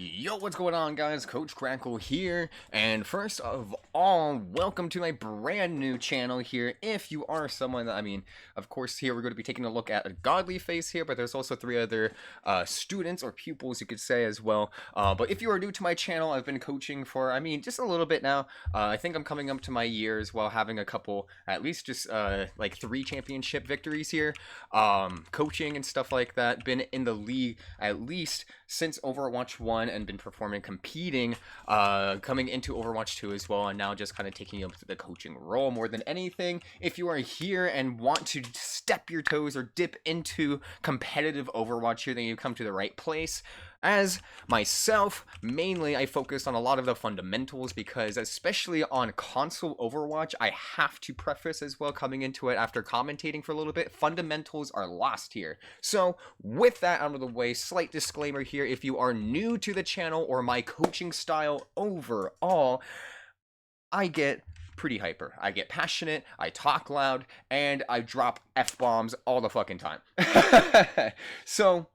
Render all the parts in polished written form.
Yo, what's going on, guys? Coach Crackle here, and first of all, welcome to my brand new channel here. If you are someone that, of course, here we're going to be taking a look at AGodlyFace here, but there's also three other students or pupils, you could say, as well. But if you are new to my channel, I've been coaching for, just a little bit now. I think I'm coming up to my years while having a couple, at least just like 3 championship victories here, coaching and stuff like that. Been in the league at least since Overwatch 1 and been performing, competing, coming into Overwatch 2 as well, and now just kind of taking up the coaching role more than anything. If you are here and want to step your toes or dip into competitive Overwatch here, then you come to the right place. As myself, mainly I focus on a lot of the fundamentals because especially on console Overwatch, I have to preface as well coming into it after commentating for a little bit, fundamentals are lost here. So with that out of the way, slight disclaimer here, if you are new to the channel or my coaching style overall, I get pretty hyper. I get passionate, I talk loud, and I drop F-bombs all the fucking time. So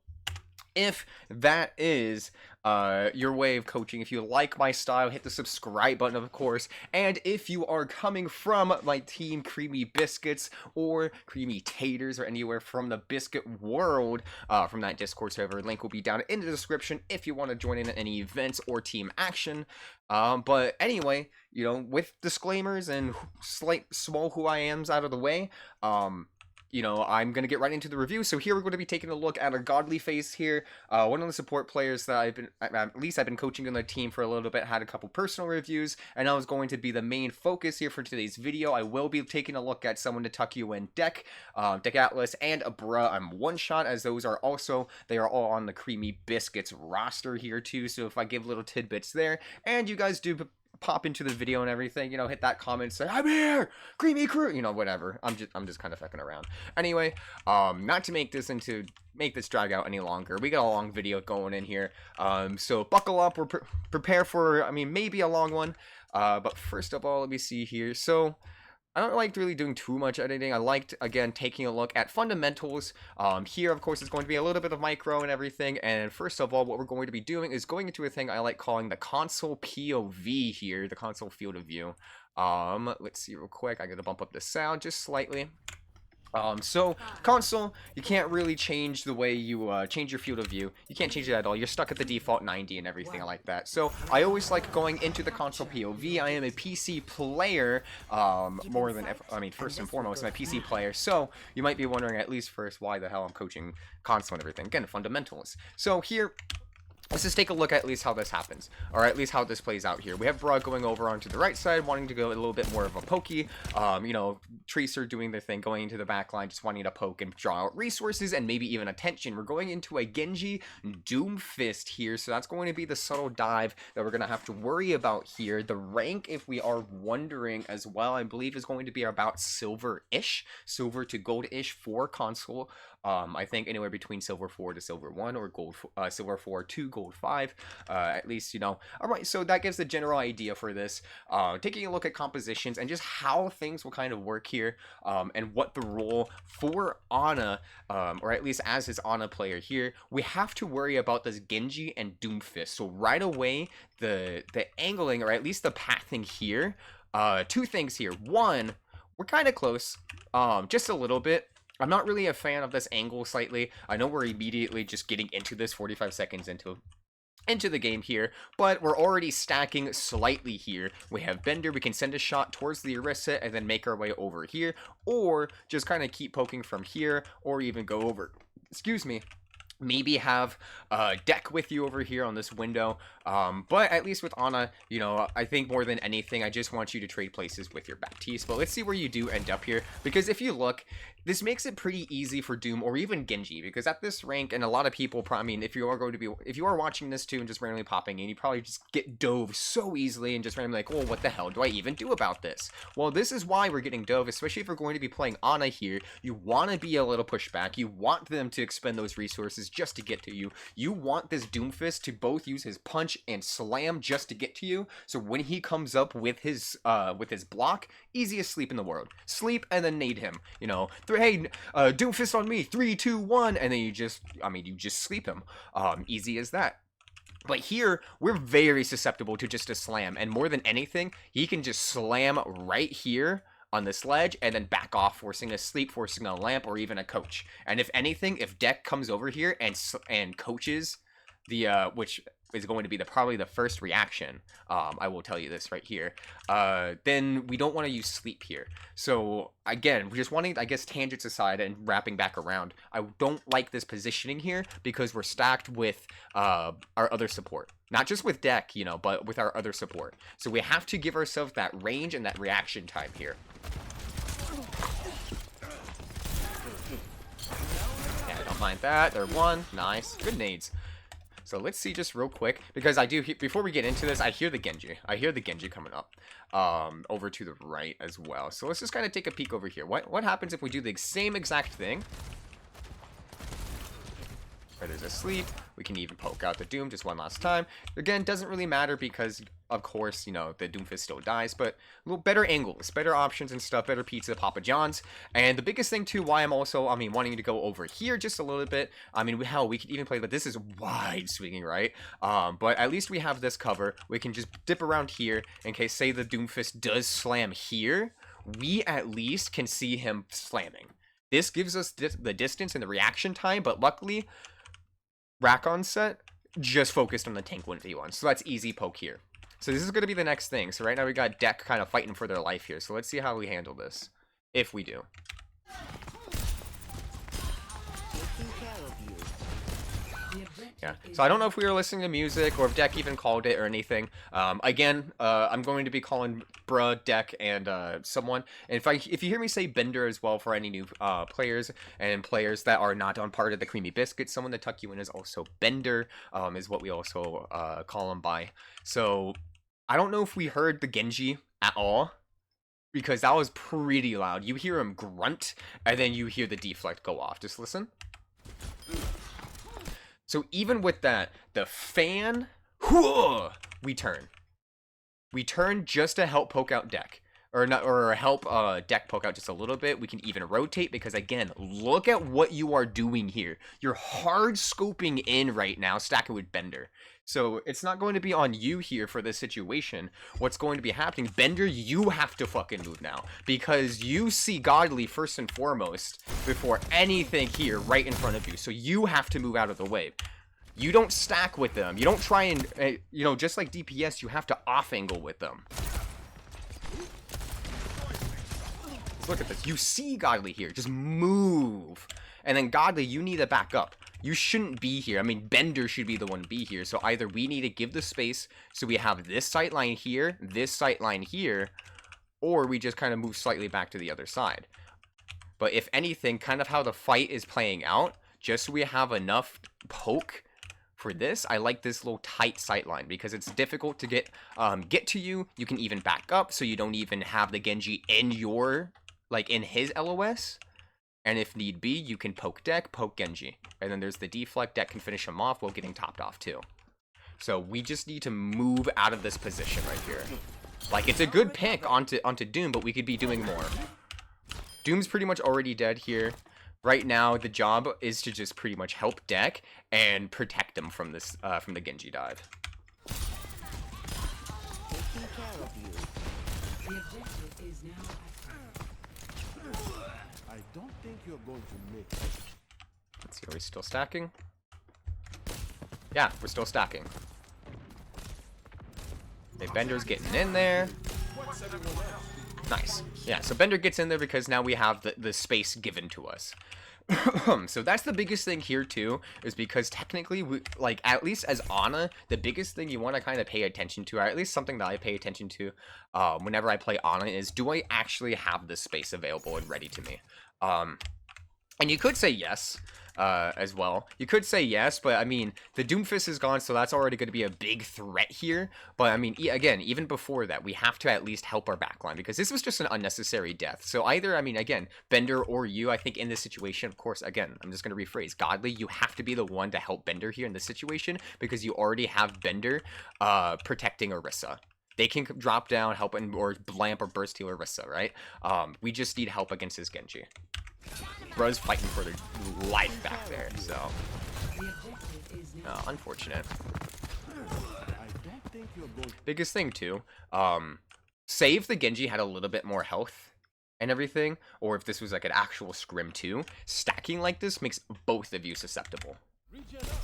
if that is your way of coaching, if you like my style, hit the subscribe button, of course. And if you are coming from my team Creamy Biscuits or Creamy Taters or anywhere from the biscuit world, from that Discord server, link will be down in the description if you want to join in any events or team action. But anyway, with disclaimers and small who I am's out of the way, I'm going to get right into the review. So here we're going to be taking a look at AGodlyFace here. One of the support players that I've been coaching on the team for a little bit, had a couple personal reviews, and that was going to be the main focus here for today's video. I will be taking a look at someone to tuck you in Deck Atlas, and Abra. I'm one shot, as those are also, they are all on the Creamy Biscuits roster here too. So if I give little tidbits there, and you guys do pop into the video and everything, hit that comment, say I'm here, Creamy Crew, whatever. I'm just kind of fucking around. Anyway, not to make this drag out any longer. We got a long video going in here, so buckle up. We're prepare for, maybe a long one. But first of all, let me see here. So I don't like really doing too much editing. I liked, again, taking a look at fundamentals. Here, of course, it's going to be a little bit of micro and everything. And first of all, what we're going to be doing is going into a thing I like calling the console POV here, the console field of view. Let's see real quick. I gotta bump up the sound just slightly. So console, you can't really change the way you change your field of view. You can't change it at all. You're stuck at the default 90 and everything like that. So I always like going into the console POV. I am a PC player, more than first and foremost, I'm a PC player. So you might be wondering, at least first, why the hell I'm coaching console and everything. Again, fundamentals. So here, let's just take a look at least how this happens, or at least how this plays out here. We have Broad going over onto the right side, wanting to go a little bit more of a pokey. Tracer doing their thing, going into the back line, just wanting to poke and draw out resources and maybe even attention. We're going into a Genji Doomfist here, so that's going to be the subtle dive that we're going to have to worry about here. The rank, if we are wondering as well, I believe is going to be about silver-ish, silver to gold-ish for console. I think anywhere between silver 4 to silver 1, or silver 4 to gold 5, at least, Alright, so that gives the general idea for this. Taking a look at compositions and just how things will kind of work here, and what the role for Ana, or at least as his Ana player here, we have to worry about this Genji and Doomfist. So right away, the angling, or at least the pathing here, 2 things here. One, we're kind of close, just a little bit. I'm not really a fan of this angle slightly. I know we're immediately just getting into this 45 seconds into the game here, but we're already stacking slightly here. We have Bender, we can send a shot towards the Orisa and then make our way over here, or just kind of keep poking from here, or even go over, maybe have Deck with you over here on this window. But at least with Ana, I think more than anything, I just want you to trade places with your Baptiste. But let's see where you do end up here, because if you look, this makes it pretty easy for Doom or even Genji, because at this rank, and a lot of people, if you are watching this too and just randomly popping in, you probably just get dove so easily and just randomly like, oh, what the hell do I even do about this? Well, this is why we're getting dove, especially if we're going to be playing Ana here. You want to be a little pushback. You want them to expend those resources just to get to you. You want this Doomfist to both use his punch and slam just to get to you. So when he comes up with his block, easiest sleep in the world. Sleep and then nade him. Hey, Doomfist on me, 3, 2, 1, and then you just sleep him. Easy as that. But here, we're very susceptible to just a slam. And more than anything, he can just slam right here on this ledge and then back off, forcing a sleep, forcing a lamp, or even a coach. And if anything, if Deck comes over here and coaches the, which is going to be probably the first reaction, I will tell you this right here, then we don't want to use sleep here. So again, we're just wanting, I guess, tangents aside and wrapping back around, I don't like this positioning here because we're stacked with our other support. Not just with Deck, you know, but with our other support. So we have to give ourselves that range and that reaction time here. Yeah, I don't mind that. They're one. Nice. Good nades. So let's see just real quick, because I do, before we get into this, I hear the Genji. I hear the Genji coming up over to the right as well. So let's just kind of take a peek over here. What happens if we do the same exact thing? There's a sleep. We can even poke out the Doom just one last time. Again, doesn't really matter because, of course, you know, the Doomfist still dies, but a little better angles, better options and stuff, better pizza, Papa John's. And the biggest thing, too, why I'm also, wanting to go over here just a little bit. Hell, we could even play, but this is wide swinging, right? But at least we have this cover. We can just dip around here in case, say, the Doomfist does slam here. We at least can see him slamming. This gives us the distance and the reaction time, but luckily, Rack-On set just focused on the tank 1v1, so that's easy poke here. So this is going to be the next thing. So right now we got Deck kind of fighting for their life here, so let's see how we handle this, if we do. Yeah, so I don't know if we were listening to music or if Deck even called it or anything. Again, I'm going to be calling Bruh, Deck, and someone. And if you hear me say Bender as well for any new players and players that are not on part of the Creamy Biscuits, someone to tuck you in is also Bender, is what we also call him by. So I don't know if we heard the Genji at all, because that was pretty loud. You hear him grunt, and then you hear the deflect go off. Just listen. So even with that, the fan, we turn. We turn just to help poke out Deck. Or help Deck poke out just a little bit. We can even rotate because, again, look at what you are doing here. You're hard scoping in right now, stacking with Bender. So it's not going to be on you here for this situation. What's going to be happening, Bender, you have to fucking move now. Because you see Godly first and foremost before anything here right in front of you. So you have to move out of the way. You don't stack with them. You don't try and, you know, just like DPS, you have to off-angle with them. Look at this. You see Godly here. Just move. And then Godly, you need to back up. You shouldn't be here. Bender should be the one to be here. So either we need to give the space so we have this sight line here, this sight line here, or we just kind of move slightly back to the other side. But if anything, kind of how the fight is playing out, just so we have enough poke for this, I like this little tight sight line because it's difficult to get to you. You can even back up so you don't even have the Genji in your, like in his LOS. And if need be, you can poke Deck, poke Genji. And then there's the deflect. Deck can finish him off while getting topped off too. So we just need to move out of this position right here. Like, it's a good pick onto Doom, but we could be doing more. Doom's pretty much already dead here. Right now, the job is to just pretty much help Deck and protect him from this, from the Genji dive. Taking care of you. The objective is now I don't think you're going to make it. Let's see, are we still stacking? Yeah, we're still stacking. Okay, Bender's getting in there. Nice. Yeah, so Bender gets in there because now we have the space given to us. So that's the biggest thing here too, is because technically, we, like, at least as Ana, the biggest thing you want to kind of pay attention to, or at least something that I pay attention to whenever I play Ana, is do I actually have this space available and ready to me? And you could say yes, as well. You could say yes, but I mean, the Doomfist is gone, so that's already going to be a big threat here. But I mean, again, even before that, we have to at least help our backline, because this was just an unnecessary death. So either, I mean, again, Bender or you, I think in this situation, of course, again, I'm just going to rephrase, Godly, you have to be the one to help Bender here in this situation, because you already have Bender protecting Orisa. They can drop down, help, or lamp or burst heal Orisa, right? We just need help against his Genji. Bro's fighting for their life back there, so unfortunate. I don't think you're going to Biggest thing too, say if the Genji had a little bit more health and everything, or if this was like an actual scrim too, stacking like this makes both of you susceptible. regen up.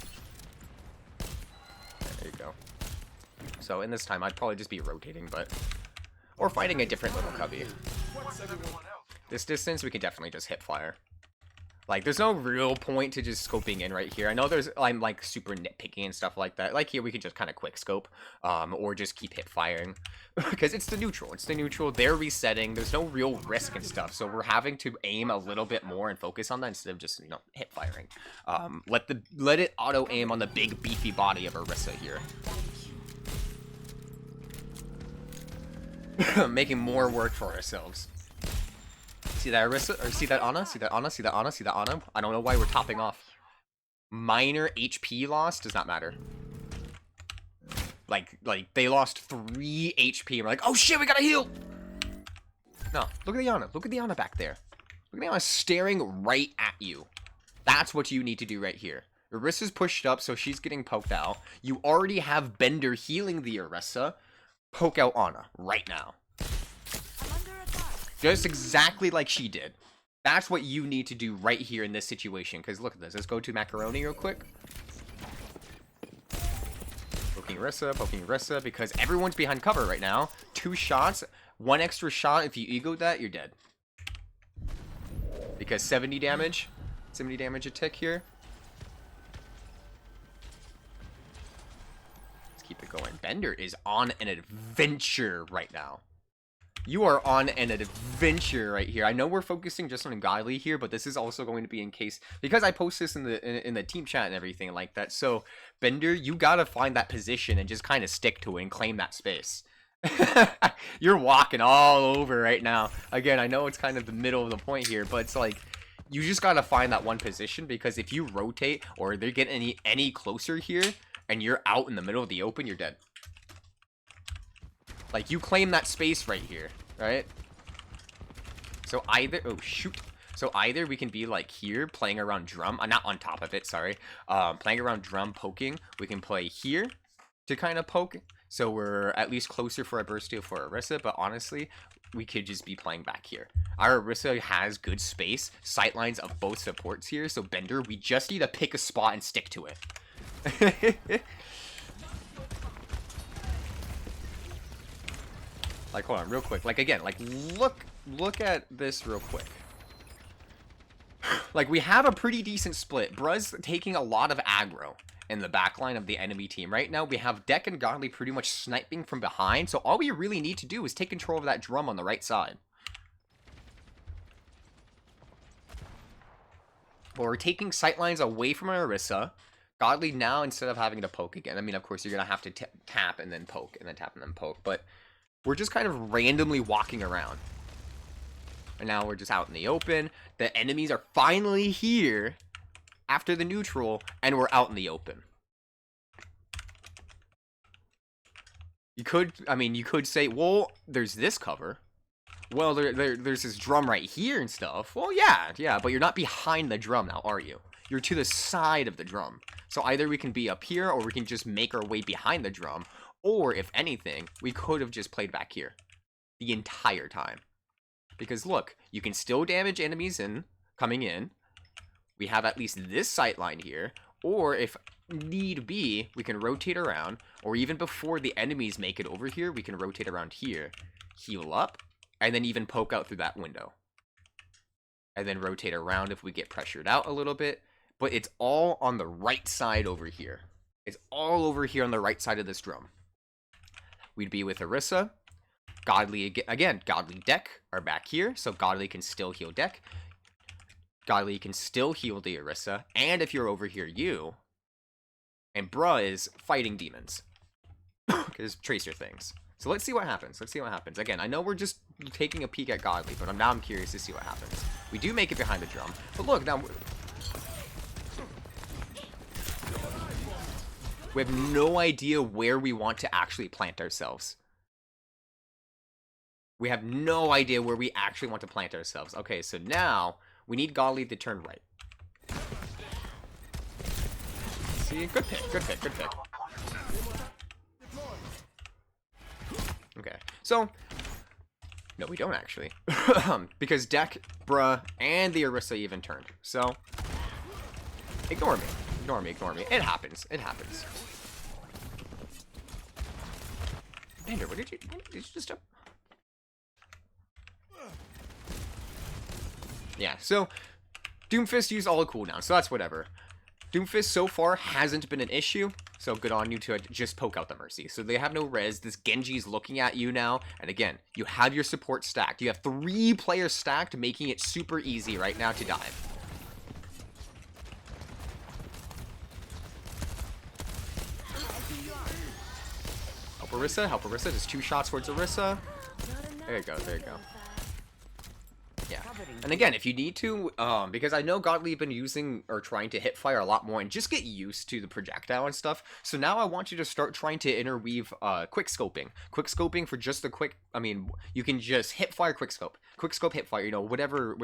There you go. So in this time, I'd probably just be rotating, but... Or fighting a different little cubby. This distance, we can definitely just hip fire. Like, there's no real point to just scoping in right here. I know I'm, like, super nitpicky and stuff like that. Like, here, we can just kind of quick scope, or just keep hip firing. Because it's the neutral. It's the neutral. They're resetting. There's no real risk and stuff. So we're having to aim a little bit more and focus on that instead of just, you know, hip firing. Let it auto-aim on the big, beefy body of Orisa here. Making more work for ourselves. See that Orisa? Or see that Ana? See that Ana? See that Ana? See that Ana? I don't know why we're topping off. Minor HP loss does not matter. Like they lost 3 HP and we're like, oh shit, we gotta heal! No, look at the Ana. Look at the Ana back there. Look at the Ana staring right at you. That's what you need to do right here. Orisa's pushed up, so she's getting poked out. You already have Bender healing the Orisa. Poke out Ana right now. Just exactly like she did. That's what you need to do right here in this situation. Because look at this. Let's go to Macaroni real quick. Poking Orisa, because everyone's behind cover right now. 2 shots. 1 extra shot. If you egoed that, you're dead. Because 70 damage. 70 damage a tick here. Let's keep it going. Bender is on an adventure right now. You are on an adventure right here. I know we're focusing just on Godly here, but this is also going to be in case, because I post this in the team chat and everything like that. So Bender, you gotta find that position and just kind of stick to it and claim that space. You're walking all over right now. Again, I know it's kind of the middle of the point here, but it's like you just gotta find that one position, because if you rotate or they get any closer here and you're out in the middle of the open, you're dead. Like, you claim that space right here, right? So either... Oh, shoot. So either we can be, like, here, playing around drum. Not on top of it, sorry. Playing around drum, poking. We can play here to kind of poke. So we're at least closer for a burst steal for Orisa. But honestly, we could just be playing back here. Our Orisa has good space. Sightlines of both supports here. So Bender, we just need to pick a spot and stick to it. Like, hold on, real quick. Like, again, like, look at this real quick. Like, we have a pretty decent split. Bruh's taking a lot of aggro in the backline of the enemy team. Right now, we have Deck and Godly pretty much sniping from behind. So all we really need to do is take control of that drum on the right side. But we're taking sightlines away from our Orisa. Godly now, instead of having to poke again. I mean, of course, you're going to have to tap and then poke, and then tap and then poke. But we're just kind of randomly walking around. And now we're just out in the open. The enemies are finally here after the neutral, and we're out in the open. You could say, well, there's this cover. Well, there's this drum right here and stuff. Well, yeah, but you're not behind the drum now, are you? You're to the side of the drum. So either we can be up here, or we can just make our way behind the drum. Or, if anything, we could have just played back here the entire time. Because, look, you can still damage enemies coming in. We have at least this sight line here. Or, if need be, we can rotate around. Or even before the enemies make it over here, we can rotate around here. Heal up. And then even poke out through that window. And then rotate around if we get pressured out a little bit. But it's all on the right side over here. It's all over here on the right side of this drum. We'd be with Orisa. Godly, again, Godly Deck are back here, so Godly can still heal Deck. Godly can still heal the Orisa, and if you're over here, you. And Bruh is fighting demons. Because Tracer things. So let's see what happens. Let's see what happens. Again, I know we're just taking a peek at Godly, but now I'm curious to see what happens. We do make it behind the drum. But look, now... We have no idea where we want to actually plant ourselves. We have no idea where we actually want to plant ourselves. Okay, so now we need Godly to turn right. See, good pick, good pick, good pick. Okay, so no, we don't actually, because Deck, Bruh, and the Orisa even turned. So ignore me, ignore me, ignore me. It happens. It happens. Bender, what did you just? Yeah. So Doomfist used all the cooldowns, so that's whatever. Doomfist so far hasn't been an issue, so good on you to just poke out the Mercy. So they have no res. This Genji's looking at you now, and again, you have your support stacked. You have 3 players stacked, making it super easy right now to dive. Help Orisa, help Orisa. Just 2 shots towards Orisa. There you go, there you go. Yeah, and again, if you need to, because I know Godly have been using or trying to hip fire a lot more and just get used to the projectile and stuff. So now I want you to start trying to interweave quick scoping for just the quick. I mean, you can just hip fire, quick scope, hip fire. You know, whatever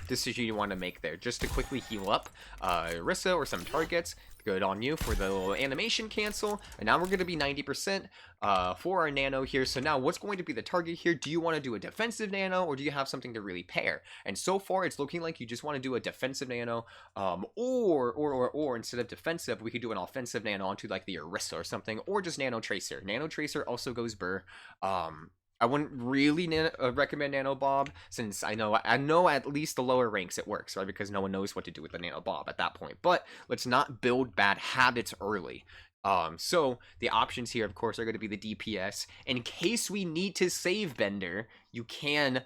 decision you want to make there, just to quickly heal up Orisa or some targets. Good on you for the little animation cancel. And now we're going to be 90% for our nano here. So now what's going to be the target here? Do you want to do a defensive nano or do you have something to really pair? And so far it's looking like you just want to do a defensive nano or instead of defensive, we could do an offensive nano onto like the Orisa or something, or just Nano Tracer. Nano Tracer also goes burr. I wouldn't really recommend Nano Bob, since I know at least the lower ranks it works, right? Because no one knows what to do with the Nano Bob at that point. But let's not build bad habits early. So the options here, of course, are going to be the DPS. In case we need to save Bender, you can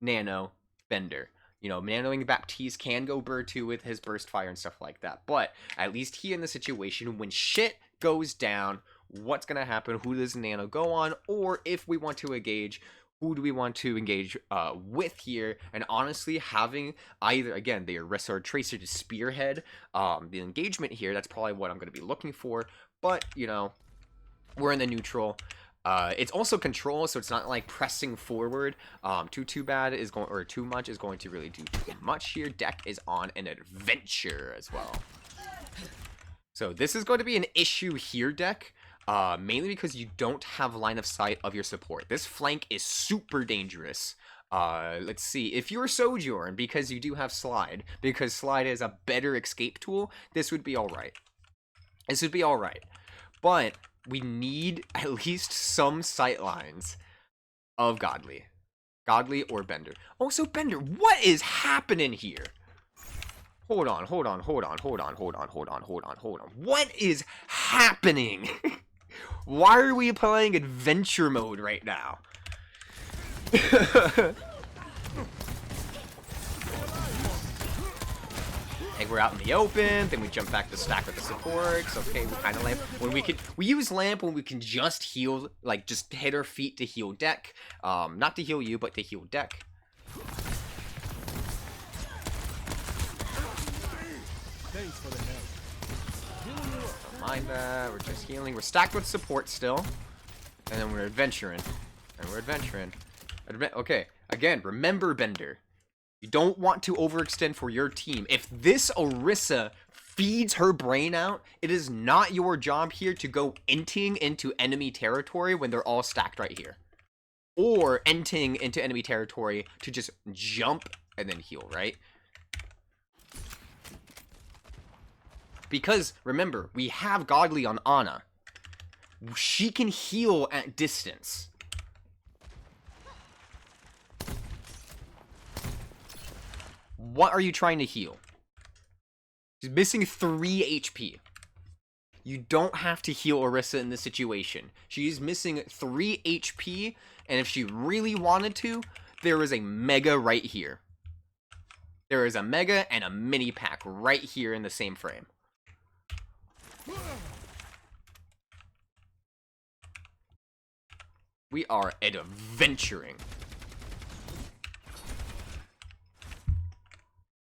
Nano Bender. You know, nanoing Baptiste can go burr too with his burst fire and stuff like that. But at least he in the situation when shit goes down, what's going to happen, who does nano go on, or if we want to engage, who do we want to engage with here? And honestly, having either, again, the Orisa or Tracer to spearhead the engagement here, that's probably what I'm going to be looking for. But, you know, we're in the neutral. It's also control, so it's not like pressing forward too bad is going, or too much is going to really do too much here. Deck is on an adventure as well. So this is going to be an issue here, Deck. Mainly because you don't have line of sight of your support. This flank is super dangerous. Let's see. If you're Sojourn, because you do have Slide, because Slide is a better escape tool, this would be alright. This would be alright. But we need at least some sight lines of Godly. Godly or Bender. Oh, so Bender, what is happening here? Hold on. What is happening? Why are we playing adventure mode right now? Like we're out in the open, then we jump back to stack with the supports. Okay, we kind of lamp when we use lamp when we can just heal, like just hit our feet to heal Deck. Not to heal you, but to heal Deck. Thanks for the help. Don't mind that. We're just healing. We're stacked with support still, and then we're adventuring. Okay, again, remember Bender. You don't want to overextend for your team. If this Orisa feeds her brain out, it is not your job here to go inting into enemy territory when they're all stacked right here. Or inting into enemy territory to just jump and then heal, right? Because, remember, we have Godly on Ana. She can heal at distance. What are you trying to heal? She's missing 3 HP. You don't have to heal Orisa in this situation. She's missing 3 HP, and if she really wanted to, there is a Mega right here. There is a Mega and a Mini Pack right here in the same frame. We are adventuring.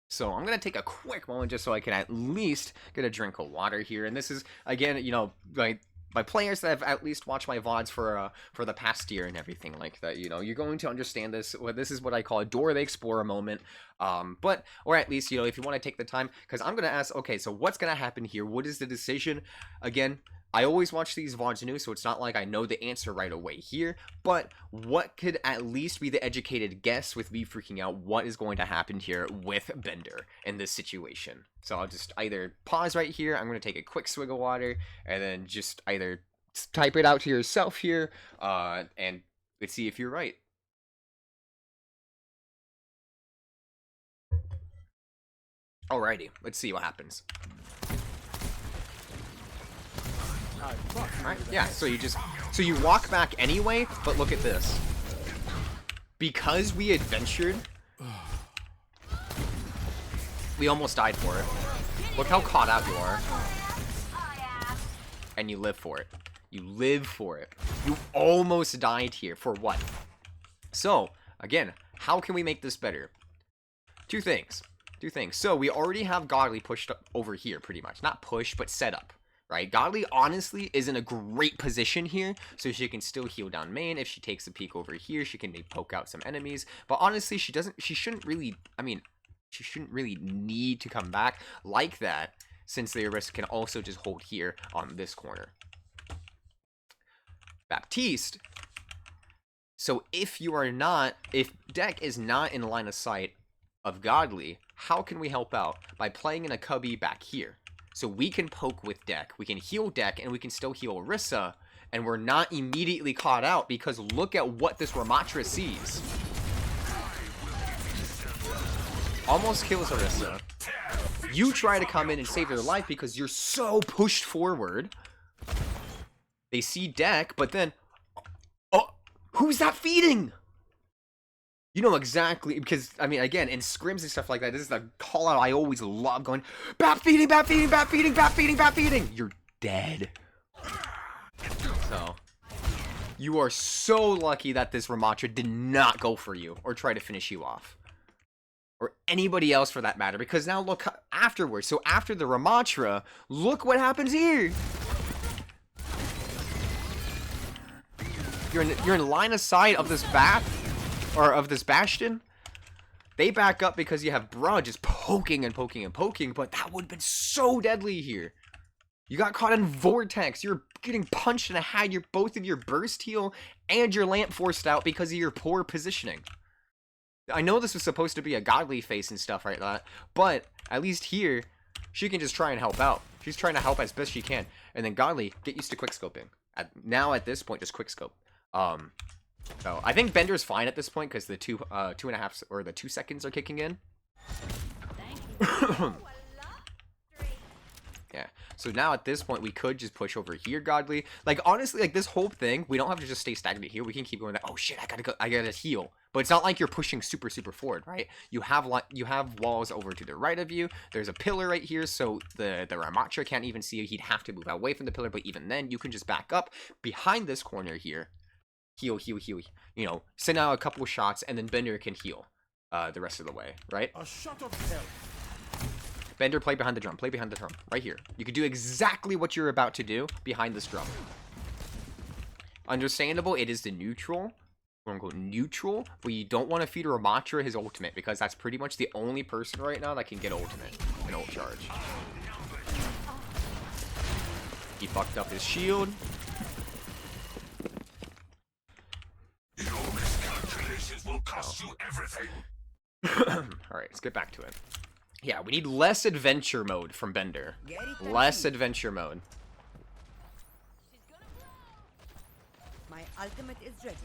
So I'm going to take a quick moment just so I can at least get a drink of water here. And this is, again, you know, like my players that have at least watched my VODs for the past year and everything like that, you know, you're going to understand this. Well, this is what I call a Dora the Explorer moment. Or at least, you know, if you want to take the time, because I'm going to ask, okay, so what's going to happen here? What is the decision? Again, I always watch these VODs new, so it's not like I know the answer right away here, but what could at least be the educated guess with me freaking out what is going to happen here with Bender in this situation? So I'll just either pause right here, I'm going to take a quick swig of water, and then just either type it out to yourself here, and let's see if you're right. Alrighty, let's see what happens. Right? Yeah, so you walk back anyway, but look at this. Because we adventured, we almost died for it. Look how caught out you are. And you live for it. You live for it. You almost died here. For what? So, again, how can we make this better? Two things. So, we already have Godly pushed up over here, pretty much. Not pushed, but set up. Right? Godly honestly is in a great position here, so she can still heal down main. If she takes a peek over here, she can maybe poke out some enemies. But honestly, she shouldn't really need to come back like that, since the Arista can also just hold here on this corner. Baptiste. So if Deck is not in line of sight of Godly, how can we help out? By playing in a cubby back here. So we can poke with Deck, we can heal Deck, and we can still heal Orisa, and we're not immediately caught out because look at what this Ramatra sees. Almost kills Orisa. You try to come in and save their life because you're so pushed forward. They see Deck, but then... Oh! Who's that feeding? You know exactly, because, I mean, again, in scrims and stuff like that, this is the call-out I always love, going, bat feeding, bat feeding, bat feeding, bat feeding, bat feeding! You're dead. So, you are so lucky that this Ramatra did not go for you, or try to finish you off. Or anybody else for that matter, because now look afterwards. So after the Ramatra, look what happens here! You're in line of sight of this bat, or of this Bastion. They back up because you have Bruh just poking and poking and poking, but that would have been so deadly here. You got caught in Vortex. You're getting punched in the head. You're both of your burst heal and your lamp forced out because of your poor positioning. I know this was supposed to be a AGodlyFace and stuff like that, but at least here, she can just try and help out. She's trying to help as best she can. And then Godly, get used to quickscoping. Now at this point, just quickscope. So I think Bender's fine at this point because the 2.5 or the 2 seconds are kicking in. Yeah. So now at this point we could just push over here, Godly. Like honestly, like this whole thing, we don't have to just stay stagnant here. We can keep going. Oh shit, I gotta heal. But it's not like you're pushing super forward, right? You have walls over to the right of you. There's a pillar right here, so the Ramatra can't even see you. He'd have to move away from the pillar. But even then, you can just back up behind this corner here. Heal. You know, send out a couple of shots, and then Bender can heal the rest of the way, right? A shot of hell. Bender, play behind the drum. Right here. You could do exactly what you're about to do behind this drum. Understandable, it is the neutral. Quote-unquote neutral, but you don't want to feed Ramatra his ultimate, because that's pretty much the only person right now that can get ultimate and ult charge. He fucked up his shield. Will cost you everything. Alright, let's get back to it. Yeah, we need less adventure mode from Bender. Less adventure mode. My ultimate is ready.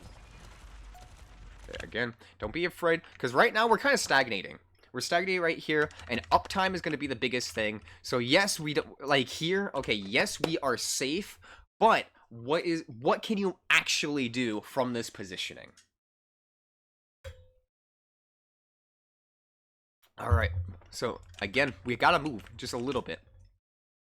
Again, don't be afraid, because right now we're kind of stagnating. We're stagnating right here, and uptime is going to be the biggest thing. So yes, we don't like here. Okay, yes, we are safe, but what can you actually do from this positioning? Alright, so again, we gotta move just a little bit.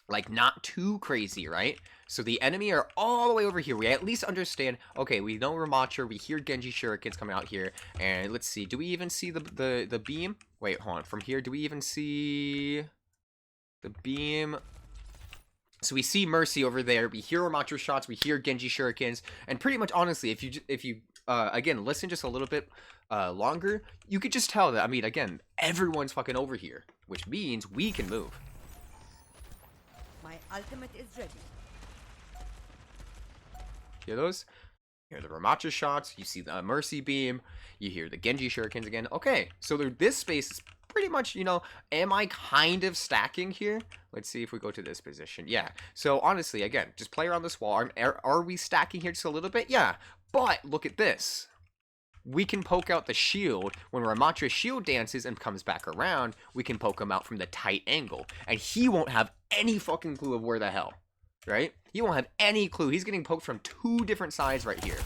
Like, not too crazy, right? So the enemy are all the way over here. We at least understand, okay, we know Ramatra, we hear Genji Shurikens coming out here. And let's see, do we even see the beam? Wait, hold on, from here, do we even see the beam? So we see Mercy over there, we hear Ramatra shots, we hear Genji Shurikens. And pretty much, honestly, if you again, listen just a little bit longer, you could just tell that, I mean, again, everyone's fucking over here, which means we can move. My ultimate is ready. Hear those? You hear the Ramacha shots. You see the Mercy Beam. You hear the Genji Shurikens again. Okay, so this space is pretty much, you know, am I kind of stacking here? Let's see if we go to this position. Yeah, so honestly, again, just play around this wall. Are we stacking here just a little bit? Yeah, but look at this. We can poke out the shield. When Ramatra's shield dances and comes back around, we can poke him out from the tight angle. And he won't have any fucking clue of where the hell, right? He won't have any clue. He's getting poked from 2 different sides right here.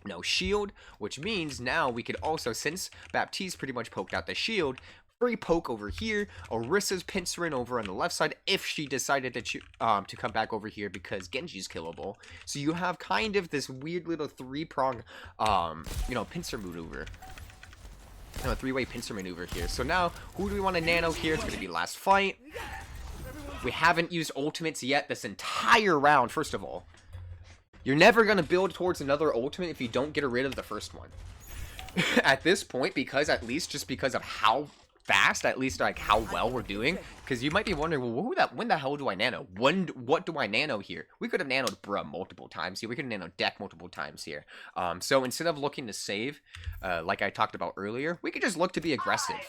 No shield, which means now we could also, since Baptiste pretty much poked out the shield, free poke over here. Orissa's pincering over on the left side if she decided to come back over here because Genji's killable. So you have kind of this weird little 3-prong, you know, pincer maneuver. You know, a 3-way pincer maneuver here. So now, who do we want to nano here? It's going to be last fight. We haven't used ultimates yet this entire round, first of all. You're never going to build towards another ultimate if you don't get rid of the first one. At this point, just because of how fast, at least like how well we're doing, because you might be wondering, well, when the hell do I nano? What do I nano here? We could have nanoed Bruh multiple times here. We could have nanoed Deck multiple times here. So instead of looking to save, like I talked about earlier, we could just look to be aggressive.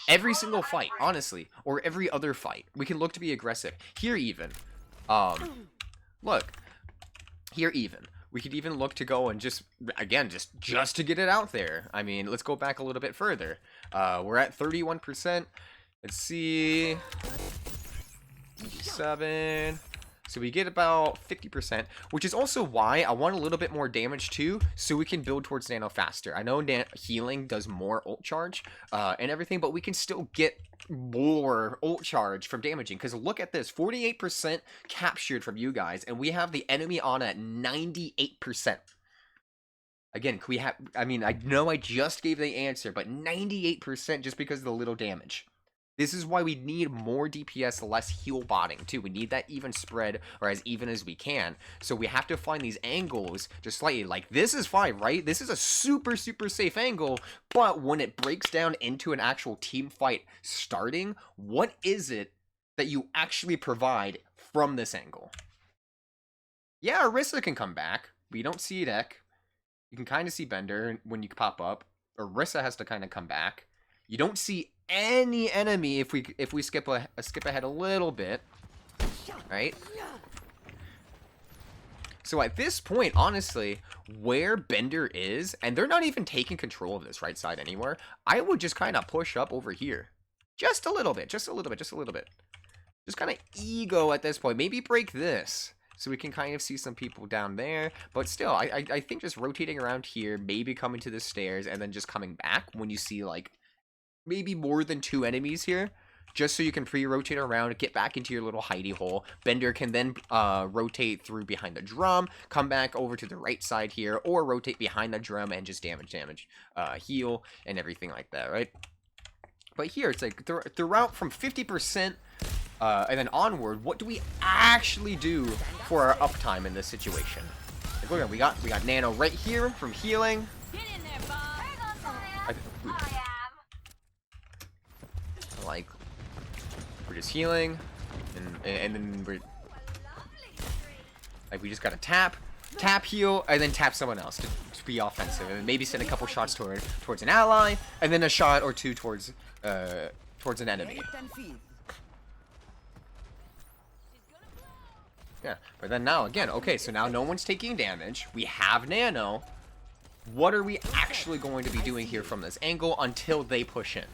Every single fight, honestly, or every other fight, we can look to be aggressive. Here even, look, here even. We could even look to go and just to get it out there. I mean, let's go back a little bit further. We're at 31%. Let's see. 7. So we get about 50%, which is also why I want a little bit more damage too, so we can build towards nano faster. I know healing does more ult charge and everything, but we can still get more ult charge from damaging. Because look at this, 48% captured from you guys, and we have the enemy on at 98%. Again, we have, I mean, I know I just gave the answer, but 98% just because of the little damage. This is why we need more DPS, less heal botting, too. We need that even spread, or as even as we can. So we have to find these angles just slightly. Like, this is fine, right? This is a super, super safe angle, but when it breaks down into an actual team fight starting, what is it that you actually provide from this angle? Yeah, Orisa can come back, but you don't see Deck. You can kind of see Bender when you pop up. Orisa has to kind of come back. You don't see any enemy if we skip ahead a little bit, right? So at this point, honestly, where Bender is, and they're not even taking control of this right side anymore, I would just kind of push up over here. Just a little bit, just a little bit, just a little bit. Just kind of ego at this point. Maybe break this, so we can kind of see some people down there. But still, I think just rotating around here, maybe coming to the stairs, and then just coming back when you see, like, maybe more than 2 enemies here, just so you can pre-rotate around, get back into your little hidey hole. Bender can then rotate through behind the drum, come back over to the right side here, or rotate behind the drum and just damage, heal, and everything like that, right? But here, it's like, throughout from 50%, and then onward, what do we actually do for our uptime in this situation? Like, look at, we got Nano right here from healing. Get in there, Bob. Like, we're just healing, and then we're like, we just gotta tap, heal, and then tap someone else to be offensive, and maybe send a couple shots towards an ally, and then a shot or 2 towards an enemy. Yeah, but then now again, okay, so now no one's taking damage. We have Nano. What are we actually going to be doing here from this angle until they push in?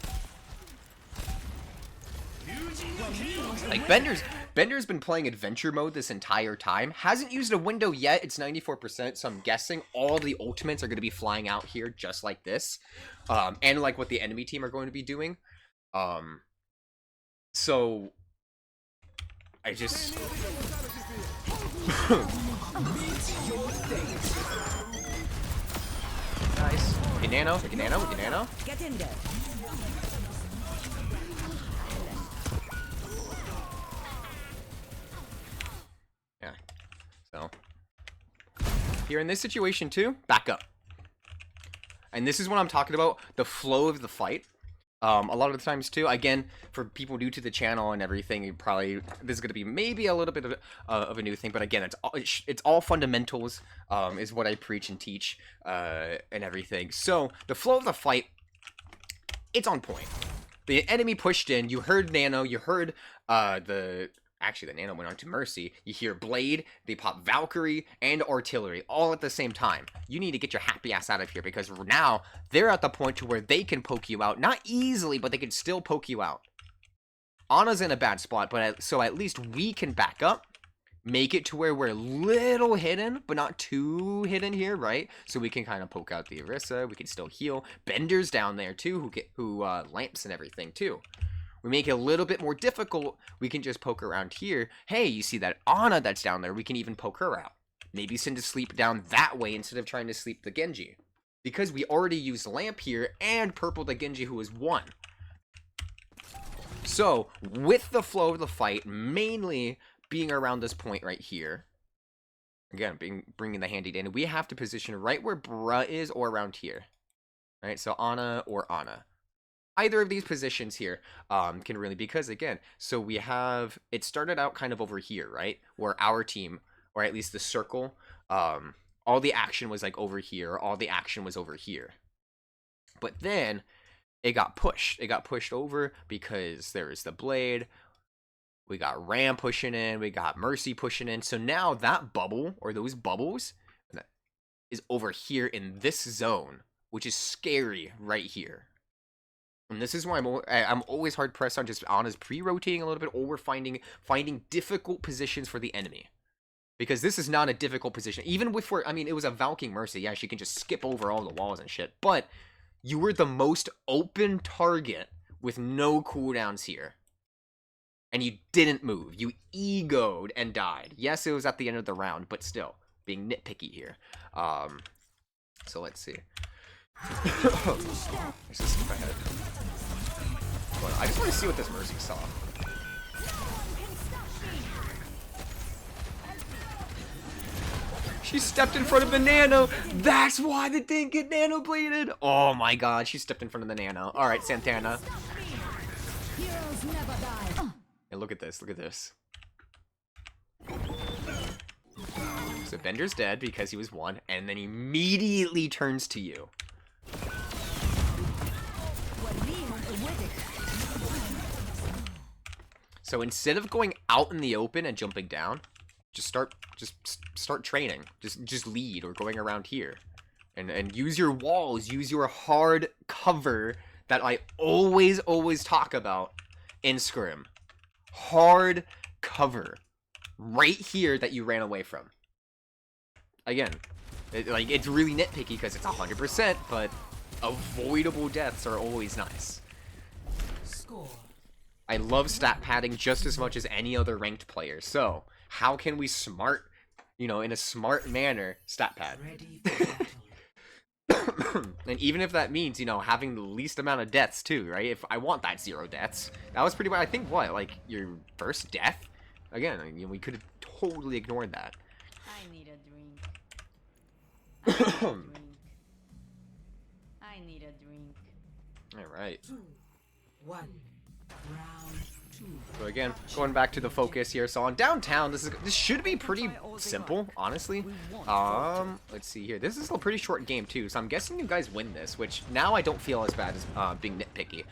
Like, Bender's been playing adventure mode this entire time. Hasn't used a window yet. It's 94%, so I'm guessing all the ultimates are going to be flying out here just like this. And like what the enemy team are going to be doing. So I just... Nice. We can nano, we can nano, we can nano. Get in there. Yeah. So here in this situation too, back up. And this is what I'm talking about, the flow of the fight. A lot of the times too. Again, for people new to the channel and everything, this is gonna be maybe a little bit of a new thing. But again, it's all fundamentals. Is what I preach and teach and everything. So the flow of the fight, it's on point. The enemy pushed in. You heard Nano. You heard Actually, the Nano went on to Mercy. You hear Blade, they pop Valkyrie, and Artillery all at the same time. You need to get your happy ass out of here because now they're at the point to where they can poke you out. Not easily, but they can still poke you out. Ana's in a bad spot, but so at least we can back up, make it to where we're a little hidden, but not too hidden here, right? So we can kind of poke out the Orisa. We can still heal. Bender's down there too, who lamps and everything too. We make it a little bit more difficult. We can just poke around here. Hey, you see that Ana that's down there? We can even poke her out. Maybe send a sleep down that way instead of trying to sleep the Genji. Because we already used Lamp here and purple the Genji who is 1. So, with the flow of the fight, mainly being around this point right here. Again, bringing the handy in. We have to position right where Bruh is or around here. Right, so Ana or Ana. Either of these positions here can really, because again, so we have, it started out kind of over here, right? Where our team, or at least the circle, all the action was like over here, all the action was over here. But then it got pushed. It got pushed over because there is the Blade. We got Ram pushing in. We got Mercy pushing in. So now that bubble, or those bubbles, is over here in this zone, which is scary right here. And this is why I'm always hard pressed on just Ana's pre-rotating a little bit, or we're finding difficult positions for the enemy, because this is not a difficult position. Even with I mean, it was a Valkyrie Mercy. Yeah, she can just skip over all the walls and shit. But you were the most open target with no cooldowns here, and you didn't move. You egoed and died. Yes, it was at the end of the round, but still being nitpicky here. So let's see. Let's just skip ahead. Well, I just want to see what this Mercy saw. She stepped in front of the Nano. That's why the didn't get Nano bladed. Oh my god, she stepped in front of the Nano. Alright, Santana. And look at this, look at this. So Bender's dead because he was 1, and then he immediately turns to you. So instead of going out in the open and jumping down, just start training. Just lead or going around here. And use your walls, use your hard cover that I always talk about in Scrim. Hard cover. Right here that you ran away from. Again, it's really nitpicky because it's 100%, but avoidable deaths are always nice. Score. I love stat padding just as much as any other ranked player. So, how can we in a smart manner, stat pad? Ready for battle. And even if that means, having the least amount of deaths too, right? If I want that 0 deaths. That was pretty much, I think, like, your first death? Again, we could have totally ignored that. I need a drink. I need a drink. I need a drink. Alright. 2, 1. Round 2. So again, going back to the focus here. So on downtown, this should be pretty simple, honestly. Let's see here. This is a pretty short game too, so I'm guessing you guys win this, which now I don't feel as bad as being nitpicky.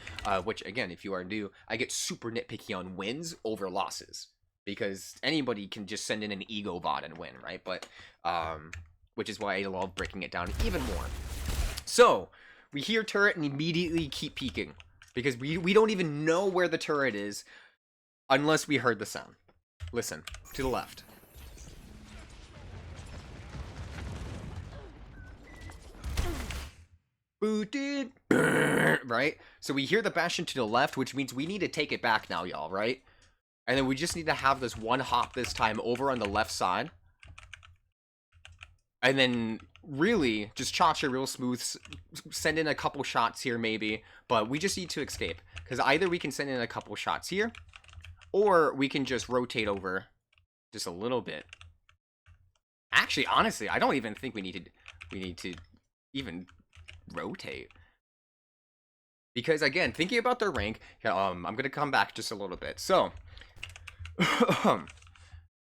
Which again, if you are new, I get super nitpicky on wins over losses, because anybody can just send in an ego bot and win, right? But which is why I love breaking it down even more. So we hear turret and immediately keep peeking, because we don't even know where the turret is unless we heard the sound. Listen, to the left. Booted, right? So we hear the Bastion to the left, which means we need to take it back now, y'all, right? And then we just need to have this one hop this time over on the left side. And then really just Cha-Cha real smooth, send in a couple shots here maybe, but we just need to escape, because either we can send in a couple shots here, or we can just rotate over just a little bit. Actually, honestly, I don't even think we need to even rotate. Because again, thinking about their rank, I'm gonna come back just a little bit. So,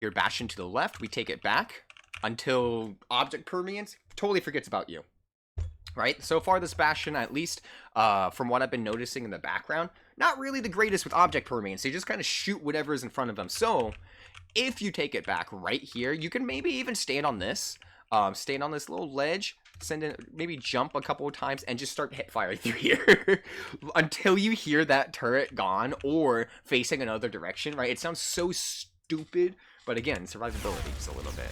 your Bastion to the left, we take it back until object permanence totally forgets about you. Right? So far, this Bastion, at least from what I've been noticing in the background, not really the greatest with object permanence. They just kind of shoot whatever is in front of them. So, if you take it back right here, you can maybe even stand on this little ledge, maybe jump a couple of times, and just start hit firing through here until you hear that turret gone or facing another direction. Right? It sounds so stupid, but again, survivability just a little bit.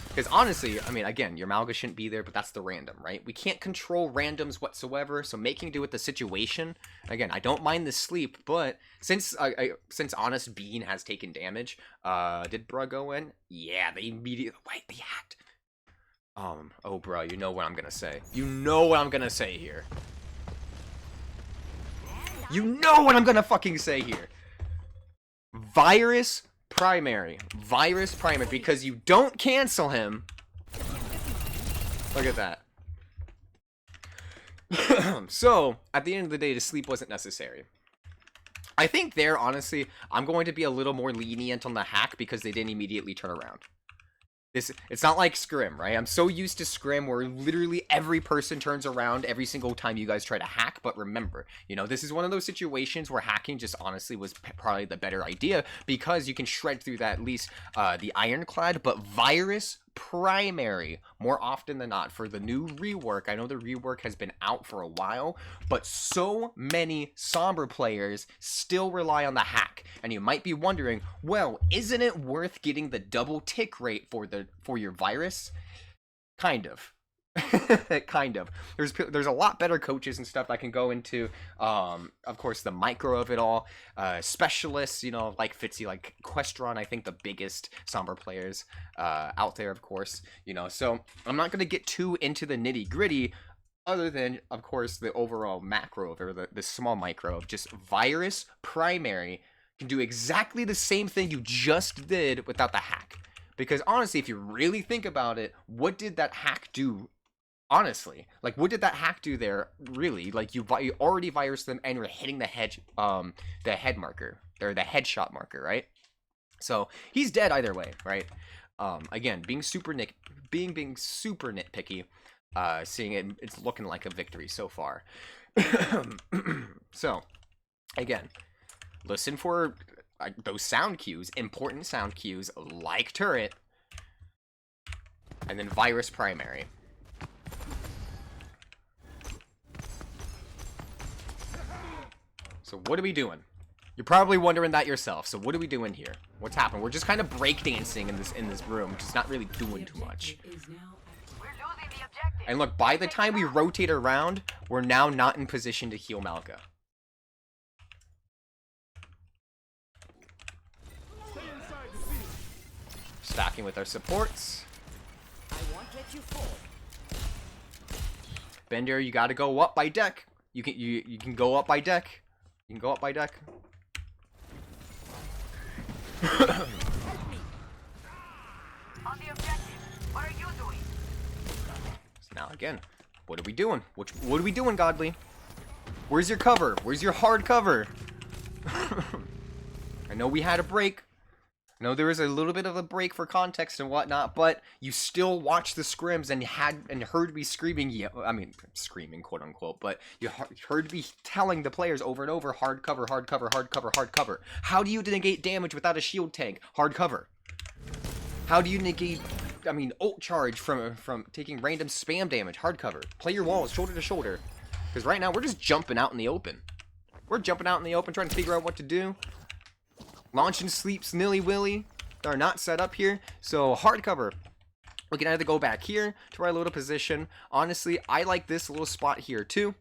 Because honestly, I mean, again, your Malga shouldn't be there, but that's the random, right? We can't control randoms whatsoever, so making do with the situation. Again, I don't mind the sleep, but since Honest Bean has taken damage, did bruh go in? Yeah, they immediately, wait, they hacked. Oh bruh, you know what I'm gonna say. You know what I'm gonna say here. You know what I'm gonna fucking say here. Virus primary, because you don't cancel him. Look at that. So at the end of the day, the sleep wasn't necessary. I think there, honestly, I'm going to be a little more lenient on the hack because they didn't immediately turn around. It's not like Scrim, right? I'm so used to Scrim where literally every person turns around every single time you guys try to hack. But remember, you know, this is one of those situations where hacking just honestly was probably the better idea because you can shred through that, at least the Ironclad. But Virus primary, more often than not, for the new rework. I know the rework has been out for a while, but so many Sombra players still rely on the hack. And you might be wondering, well, isn't it worth getting the double tick rate for your Virus? Kind of. Kind of. There's a lot better coaches and stuff that can go into, of course, the micro of it all. Specialists, you know, like Fitzy, like Questron, I think the biggest Sombra players out there, of course. You know, so I'm not going to get too into the nitty gritty, other than, of course, the overall macro, or the small micro of just Virus primary can do exactly the same thing you just did without the hack. Because honestly, if you really think about it, what did that hack do? Honestly, like, what did that hack do there? Really, like, you already virused them and you're hitting the head marker, or the headshot marker, right? So he's dead either way, right? Again, being super nitpicky, seeing it's looking like a victory so far. So, again, listen for those sound cues, important sound cues like turret, and then Virus primary. So what are we doing? You're probably wondering that yourself. So what are we doing here? What's happening? We're just kind of breakdancing in this room, just not really doing too much. And look, by the time we rotate around, we're now not in position to heal Malga. Stacking with our supports. Bender, you gotta go up by deck. You can go up by deck. You can go up by deck. On the objective. What are you doing? So now again, what are we doing? What are we doing, Godly? Where's your cover? Where's your hard cover? I know we had a break. I know there was a little bit of a break for context and whatnot, but you still watched the scrims and heard me screaming. Yeah, I mean, screaming, quote unquote. But you heard me telling the players over and over: hard cover, hard cover, hard cover, hard cover. How do you negate damage without a shield tank? Hard cover. How do you negate? I mean, ult charge from taking random spam damage? Hard cover. Play your walls shoulder to shoulder. Because right now we're just jumping out in the open. We're jumping out in the open, trying to figure out what to do. Launching sleeps nilly-willy. They're not set up here. So hard cover. We can either go back here to our little position. Honestly, I like this little spot here too.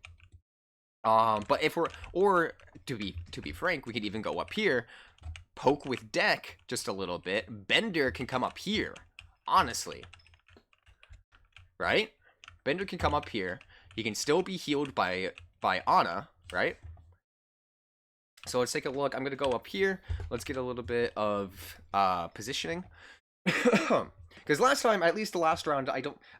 But if or to be frank, we could even go up here, poke with deck just a little bit. Bender can come up here. Honestly, right? Bender can come up here. He can still be healed by Ana, right? So let's take a look. I'm going to go up here. Let's get a little bit of positioning. Because last time, at least the last round,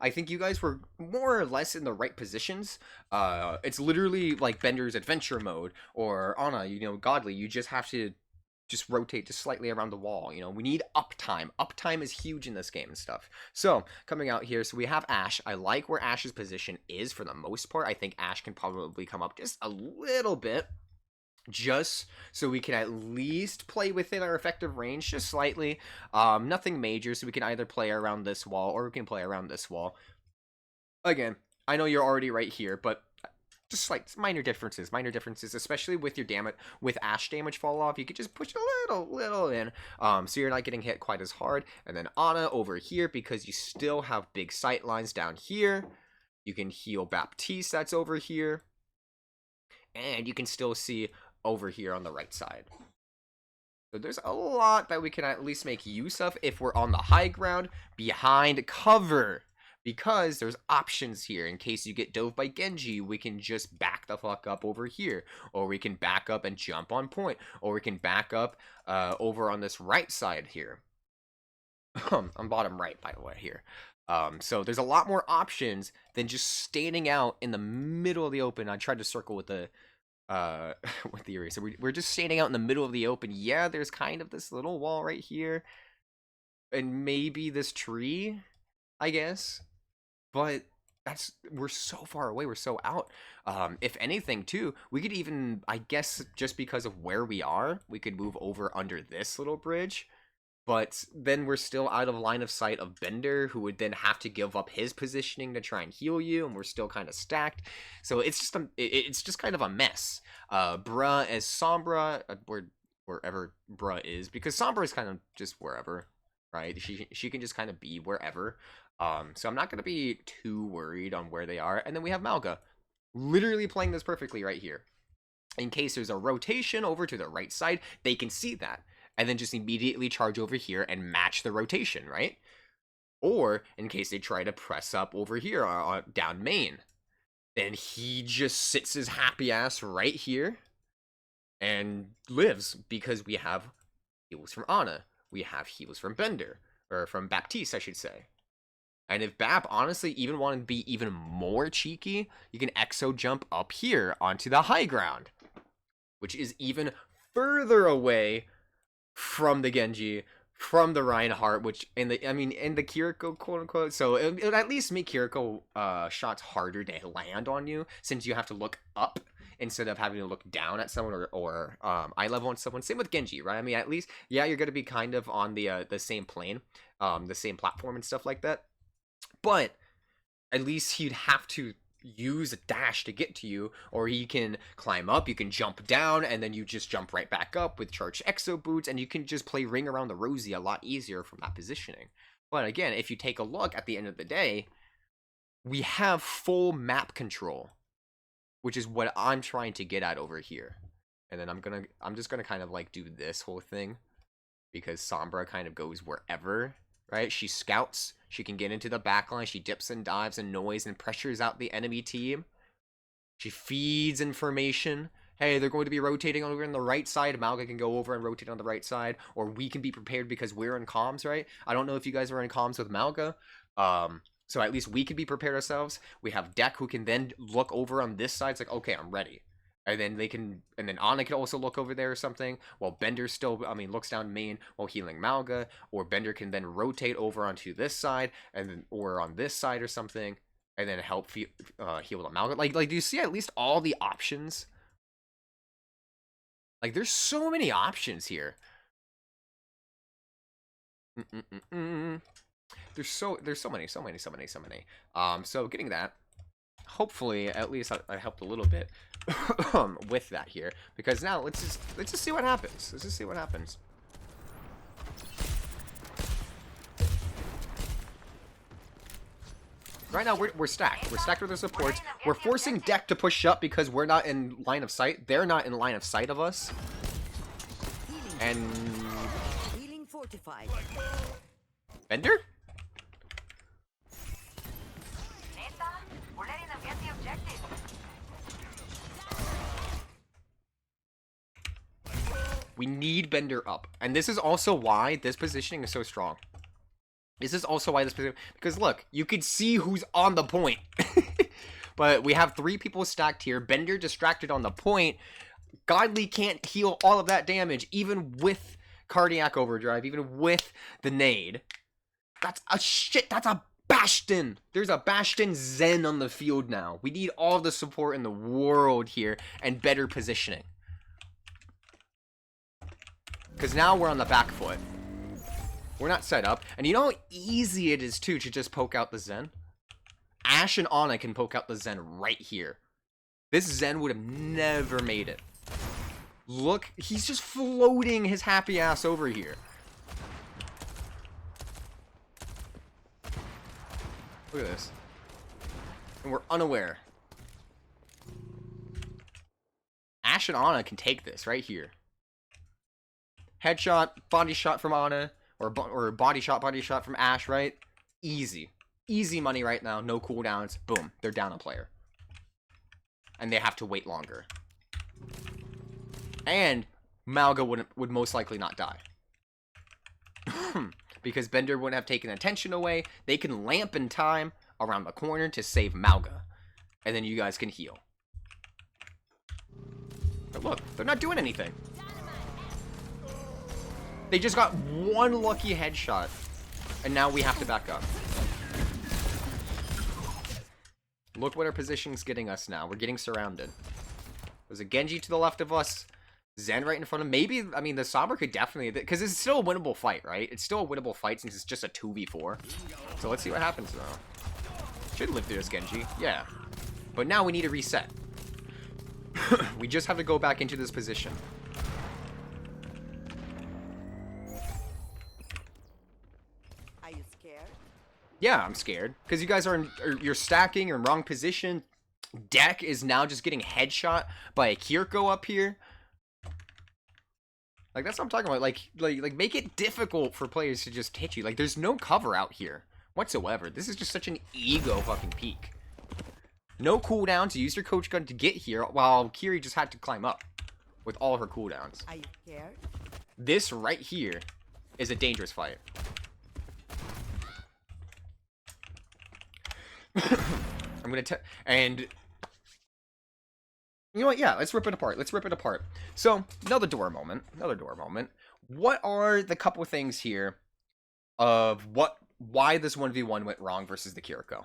I think you guys were more or less in the right positions. It's literally like Bender's adventure mode, or Anna, Godly. You just have to just rotate just slightly around the wall. We need uptime. Uptime is huge in this game and stuff. So, coming out here, so we have Ashe. I like where Ashe's position is for the most part. I think Ashe can probably come up just a little bit, just so we can at least play within our effective range just slightly. Nothing major, so we can either play around this wall or we can play around this wall. Again, I know you're already right here, but just like minor differences, especially with your with Ashe damage fall off. You could just push a little in, so you're not getting hit quite as hard. And then Ana over here, because you still have big sight lines down here. You can heal Baptiste that's over here, and you can still see over here on the right side. So there's a lot that we can at least make use of if we're on the high ground behind cover. Because there's options here. In case you get dove by Genji, we can just back the fuck up over here. Or we can back up and jump on point. Or we can back up over on this right side here. On bottom right, by the way, here. So there's a lot more options than just standing out in the middle of the open. I tried to circle with the with the eraser. We're just standing out in the middle of the open. Yeah, there's kind of this little wall right here. And maybe this tree, I guess. But we're so far away, we're so out. If anything, too, we could even, I guess, just because of where we are, we could move over under this little bridge. But then we're still out of line of sight of Bender, who would then have to give up his positioning to try and heal you, and we're still kind of stacked. So it's just kind of a mess. Bruh as Sombra, wherever Bruh is, because Sombra is kind of just wherever, right? She can just kind of be wherever. So I'm not going to be too worried on where they are. And then we have Malga, literally playing this perfectly right here. In case there's a rotation over to the right side, they can see that. And then just immediately charge over here and match the rotation, right? Or, in case they try to press up over here down main, then he just sits his happy ass right here and lives, because we have heals from Ana. We have heals from Bender, or from Baptiste, I should say. And if Bap honestly even wanted to be even more cheeky, you can exo jump up here onto the high ground, which is even further away from the Genji, from the Reinhardt, which in the Kiriko, quote unquote. So it would at least make Kiriko shots harder to land on you, since you have to look up instead of having to look down at someone or eye level on someone. Same with Genji, right? I mean, at least, yeah, you're gonna be kind of on the same plane, the same platform and stuff like that. But at least he'd have to use a dash to get to you, or he can climb up, you can jump down, and then you just jump right back up with charged exo boots, and you can just play Ring Around the Rosie a lot easier from that positioning. But again, if you take a look at the end of the day, we have full map control, which is what I'm trying to get at over here. And then I'm just gonna kind of like do this whole thing, because Sombra kind of goes wherever. Right? She scouts. She can get into the backline. She dips and dives and noise and pressures out the enemy team. She feeds information. Hey, they're going to be rotating over on the right side. Malga can go over and rotate on the right side. Or we can be prepared because we're in comms, right? I don't know if you guys are in comms with Malga. So at least we could be prepared ourselves. We have Deck, who can then look over on this side. It's like, okay, I'm ready. And then Ana can also look over there or something, while Bender still, looks down main while healing Malga, or Bender can then rotate over onto this side, or on this side or something, and then help heal the Malga. Like, do you see at least all the options? Like, there's so many options here. There's so many. So getting that. Hopefully, at least I helped a little bit with that here, because now let's just see what happens. Let's just see what happens. Right now we're stacked. We're stacked with our supports. We're forcing Deck to push up because we're not in line of sight. They're not in line of sight of us. And Healing fortified. Bender? We're letting them get the objective. We need Bender up. And this is also why this positioning is so strong. This is also why this... Because look, you could see who's on the point. But we have 3 people stacked here. Bender distracted on the point. Godly can't heal all of that damage, even with Cardiac Overdrive, even with the nade. That's a shit. That's a Bastion. There's a Bastion Zen on the field now. We need all the support in the world here and better positioning. Because now we're on the back foot. We're not set up. And you know how easy it is, too, to just poke out the Zen? Ashe and Ana can poke out the Zen right here. This Zen would have never made it. Look, he's just floating his happy ass over here. Look at this. And we're unaware. Ashe and Ana can take this right here. Headshot, body shot from Ana, or body shot from Ashe, right? Easy. Easy money right now, no cooldowns. Boom, they're down a player. And they have to wait longer. And Malga would most likely not die. Because Bender wouldn't have taken attention away. They can lamp in time around the corner to save Malga. And then you guys can heal. But look, they're not doing anything. They just got one lucky headshot. And now we have to back up. Look what our positioning's getting us now. We're getting surrounded. There's a Genji to the left of us. Zen right in front of him. Maybe, I mean, the Sombra could definitely... Because it's still a winnable fight, right? It's still a winnable fight since it's just a 2v4. So let's see what happens, though. Should live through this Genji. Yeah. But now we need to reset. We just have to go back into this position. Are you scared? Yeah, I'm scared. Because you guys you're stacking, you're in wrong position. Deck is now just getting headshot by a Kiriko up here. Like, that's what I'm talking about. Like, make it difficult for players to just hit you. Like, there's no cover out here whatsoever. This is just such an ego fucking peak. No cooldown to use your coach gun to get here, while Kiri just had to climb up with all her cooldowns. Are you scared? This right here is a dangerous fight. I'm gonna and you know what? Yeah, let's rip it apart. Let's rip it apart. So, another door moment. Another door moment. What are the couple of things here of why this 1v1 went wrong versus the Kiriko?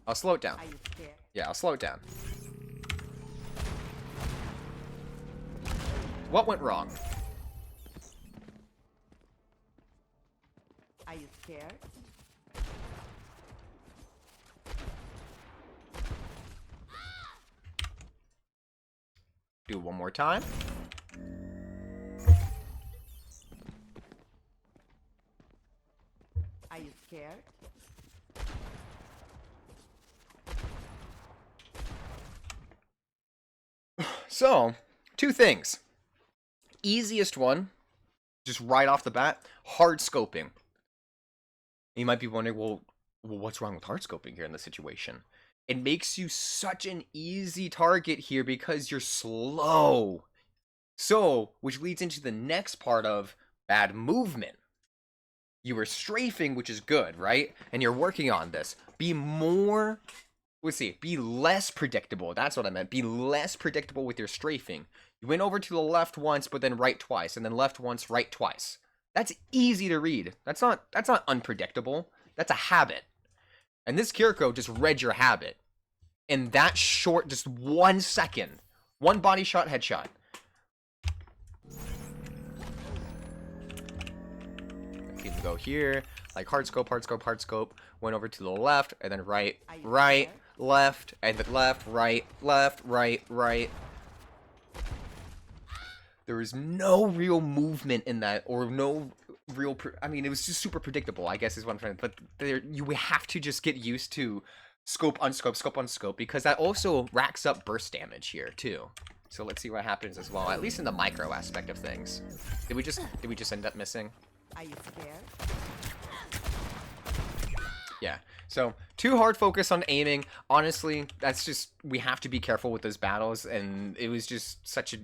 I'll slow it down. Are you scared? Yeah, I'll slow it down. What went wrong? Are you scared? Do it one more time. Are you scared? So, 2 things. Easiest one, just right off the bat, hard scoping. You might be wondering, well, what's wrong with hard scoping here in this situation? It makes you such an easy target here because you're slow. So, which leads into the next part of bad movement. You were strafing, which is good, right? And you're working on this. Be less predictable. That's what I meant. Be less predictable with your strafing. You went over to the left once, but then right twice, and then left once, right twice. That's easy to read. That's not unpredictable. That's a habit. And this Kiriko just read your habit. In that short, just 1 second. One body shot, headshot. You can go here, like hard scope, hard scope, hard scope. Went over to the left, and then right, right, left, and then left, right, right. There was no real movement in that, or no real... I mean, it was just super predictable, I guess is what I'm trying to... But you have to just get used to scope, unscope, because that also racks up burst damage here, too. So let's see what happens as well, at least in the micro aspect of things. Did we just end up missing? Are you scared? Yeah. So, too hard focus on aiming. Honestly, that's just, we have to be careful with those battles, and it was just such a,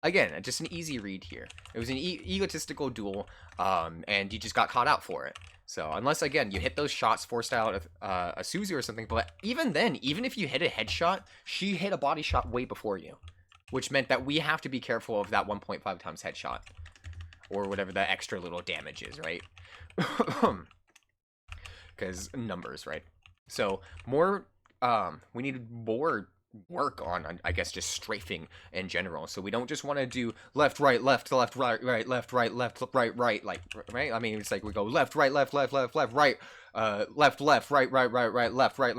again, just an easy read here. It was an egotistical duel, and you just got caught out for it. So, unless, again, you hit those shots, forced out a Suzu or something, but even then, even if you hit a headshot, she hit a body shot way before you, which meant that we have to be careful of that 1.5 times headshot, or whatever the extra little damage is, right? Because numbers, right? So more, we need more work on, I guess, just strafing in general. So we don't just want to do left, right, left, left, right, right, left, right, left, right, right, like, right? I mean, it's like we go left, right, left, left, left, left, right, left, left, right, right, right, right, left, right,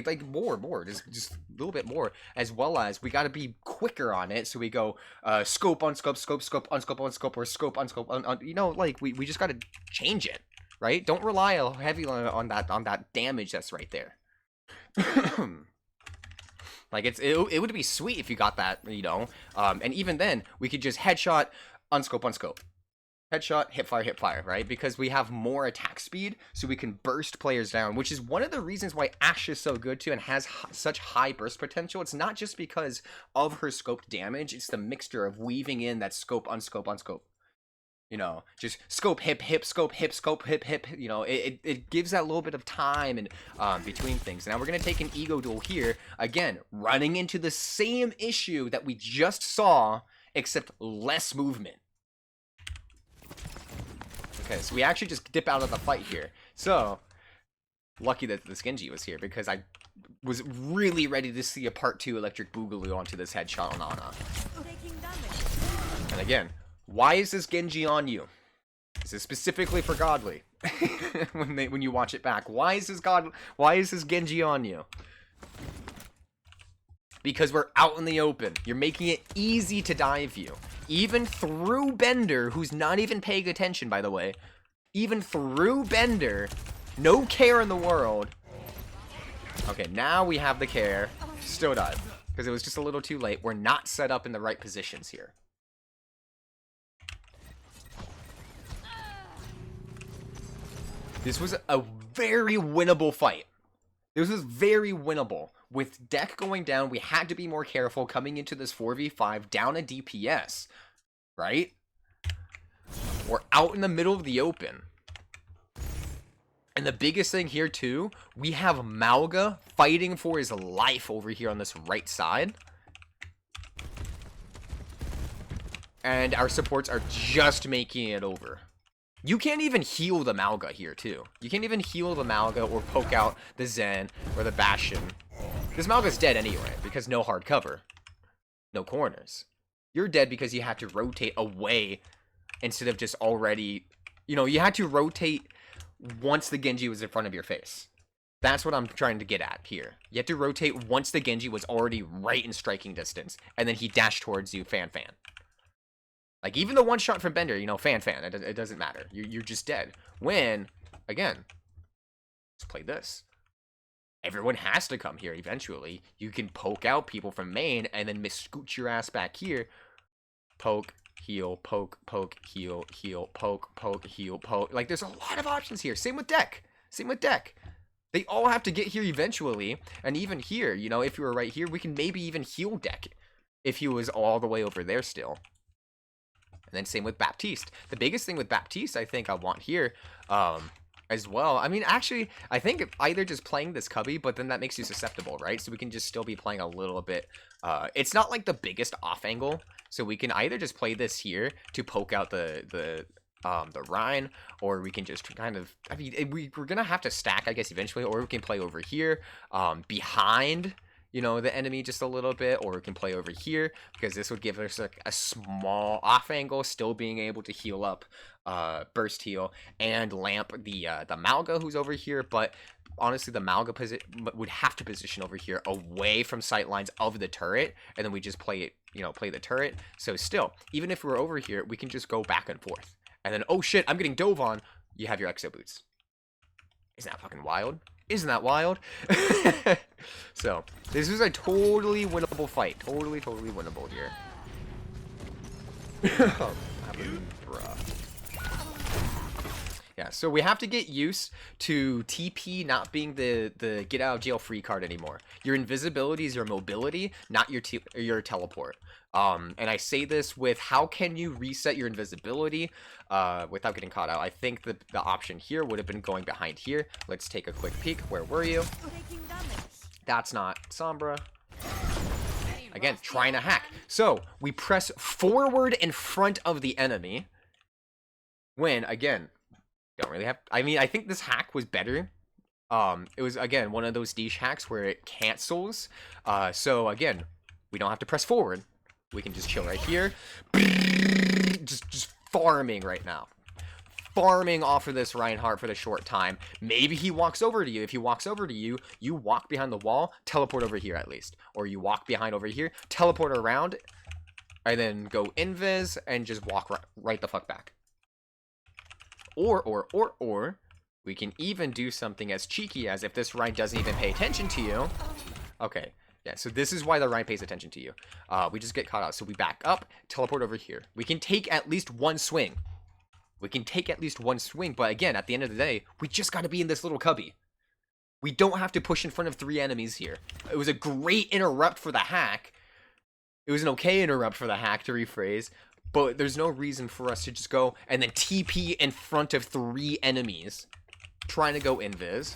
like more, just a little bit more, as well as we got to be quicker on it. So we go scope on scope, scope, scope on scope on scope, or scope on scope on, you know, like we just got to change it. Right? Don't rely heavily on that damage that's right there. Like it would be sweet if you got that, you know. And even then, we could just headshot, unscope, headshot, hip fire, right? Because we have more attack speed, so we can burst players down, which is one of the reasons why Ashe is so good too and has such high burst potential. It's not just because of her scoped damage; it's the mixture of weaving in that scope, unscope. You know, just scope, hip, scope, hip. You know, it gives that little bit of time and between things. Now we're going to take an ego duel here. Again, running into the same issue that we just saw, except less movement. Okay, so we actually just dip out of the fight here. So, lucky that this Genji was here, because I was really ready to see a part 2 electric boogaloo onto this headshot on Ana. And again, why is this Genji on you? This is specifically for Godly. when you watch it back, why is this Genji on you? Because we're out in the open. You're making it easy to dive you. Even through Bender, who's not even paying attention, by the way. Even through Bender, no care in the world. Okay, now we have the care. Still dive. Because it was just a little too late. We're not set up in the right positions here. This was a very winnable fight. This was very winnable. With deck going down, we had to be more careful coming into this 4v5 down a DPS. Right? We're out in the middle of the open. And the biggest thing here too, we have Malga fighting for his life over here on this right side. And our supports are just making it over. You can't even heal the Malga here, too. You can't even heal the Malga or poke out the Zen or the Bastion. This Malga's dead anyway, because no hard cover. No corners. You're dead because you had to rotate away instead of just already... You know, you had to rotate once the Genji was in front of your face. That's what I'm trying to get at here. You had to rotate once the Genji was already right in striking distance, and then he dashed towards you, fan. Like, even the one shot from Bender, you know, fan, it doesn't matter. You're just dead. When, again, let's play this. Everyone has to come here eventually. You can poke out people from main and then scoot your ass back here. Poke, heal, poke, heal, poke, heal, poke. Like, there's a lot of options here. Same with deck. They all have to get here eventually. And even here, you know, if you were right here, we can maybe even heal deck if he was all the way over there still. And then same with Baptiste. The biggest thing with Baptiste, I think I want here, as well. I mean, actually, I think either just playing this cubby, but then that makes you susceptible, right? So we can just still be playing a little bit. It's not like the biggest off angle, so we can either just play this here to poke out the Rhine, or we can just kind of, I mean, we're gonna have to stack, I guess, eventually, or we can play over here, behind, you know, the enemy just a little bit, or we can play over here, because this would give us like a small off angle, still being able to heal up, burst heal, and lamp the Malga who's over here. But honestly, the Malga would have to position over here away from sight lines of the turret, and then we just play it, you know, play the turret. So still, even if we're over here, we can just go back and forth. And then, oh shit, I'm getting dove on. You have your exo boots. Isn't that fucking wild? Isn't that wild? So, this is a totally winnable fight. Totally winnable here. Yeah, so we have to get used to TP not being the get out of jail free card anymore. Your invisibility is your mobility, not your teleport. And I say this with how can you reset your invisibility without getting caught out. I think the option here would have been going behind here. Let's take a quick peek. Where were you? That's not Sombra. Again, trying to hack. So we press forward in front of the enemy. When, again, don't really have... I mean, I think this hack was better. It was, again, one of those niche hacks where it cancels. So, again, we don't have to press forward. We can just chill right here. Just farming right now. Farming off of this Reinhardt for the short time. Maybe he walks over to you. If he walks over to you, you walk behind the wall, teleport over here at least. Or you walk behind over here, teleport around, and then go invis, and just walk right the fuck back. Or, we can even do something as cheeky as if this Rein doesn't even pay attention to you. Okay, yeah, so this is why the Rein pays attention to you. We just get caught out. So we back up, teleport over here. We can take at least one swing. But again, at the end of the day, we just got to be in this little cubby. We don't have to push in front of 3 enemies here. It was a great interrupt for the hack. It was an okay interrupt for the hack, to rephrase. But there's no reason for us to just go and then TP in front of 3 enemies. Trying to go invis.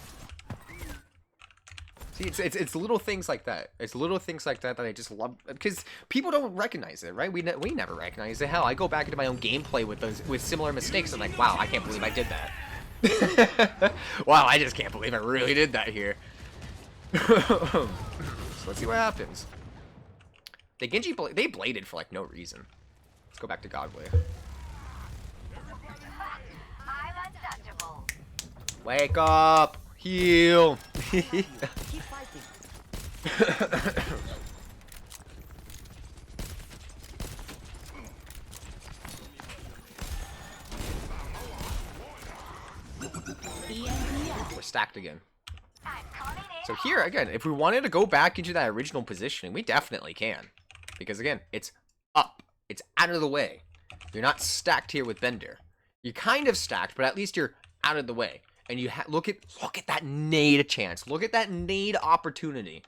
See, it's little things like that. It's little things like that that I just love, because people don't recognize it, right? We never recognize it. Hell, I go back into my own gameplay with similar mistakes. I'm like, wow, I can't believe I did that. Wow, I just can't believe I really did that here. So let's see what happens. They bladed for like no reason. Let's go back to Godly. I'm untouchable. Wake up! Heal! Keep fighting. We're stacked again. I'm coming in. So here, again, if we wanted to go back into that original positioning, we definitely can. Because again, it's up. It's out of the way. You're not stacked here with Bender. You're kind of stacked, but at least you're out of the way. And you look at that nade chance. Look at that nade opportunity.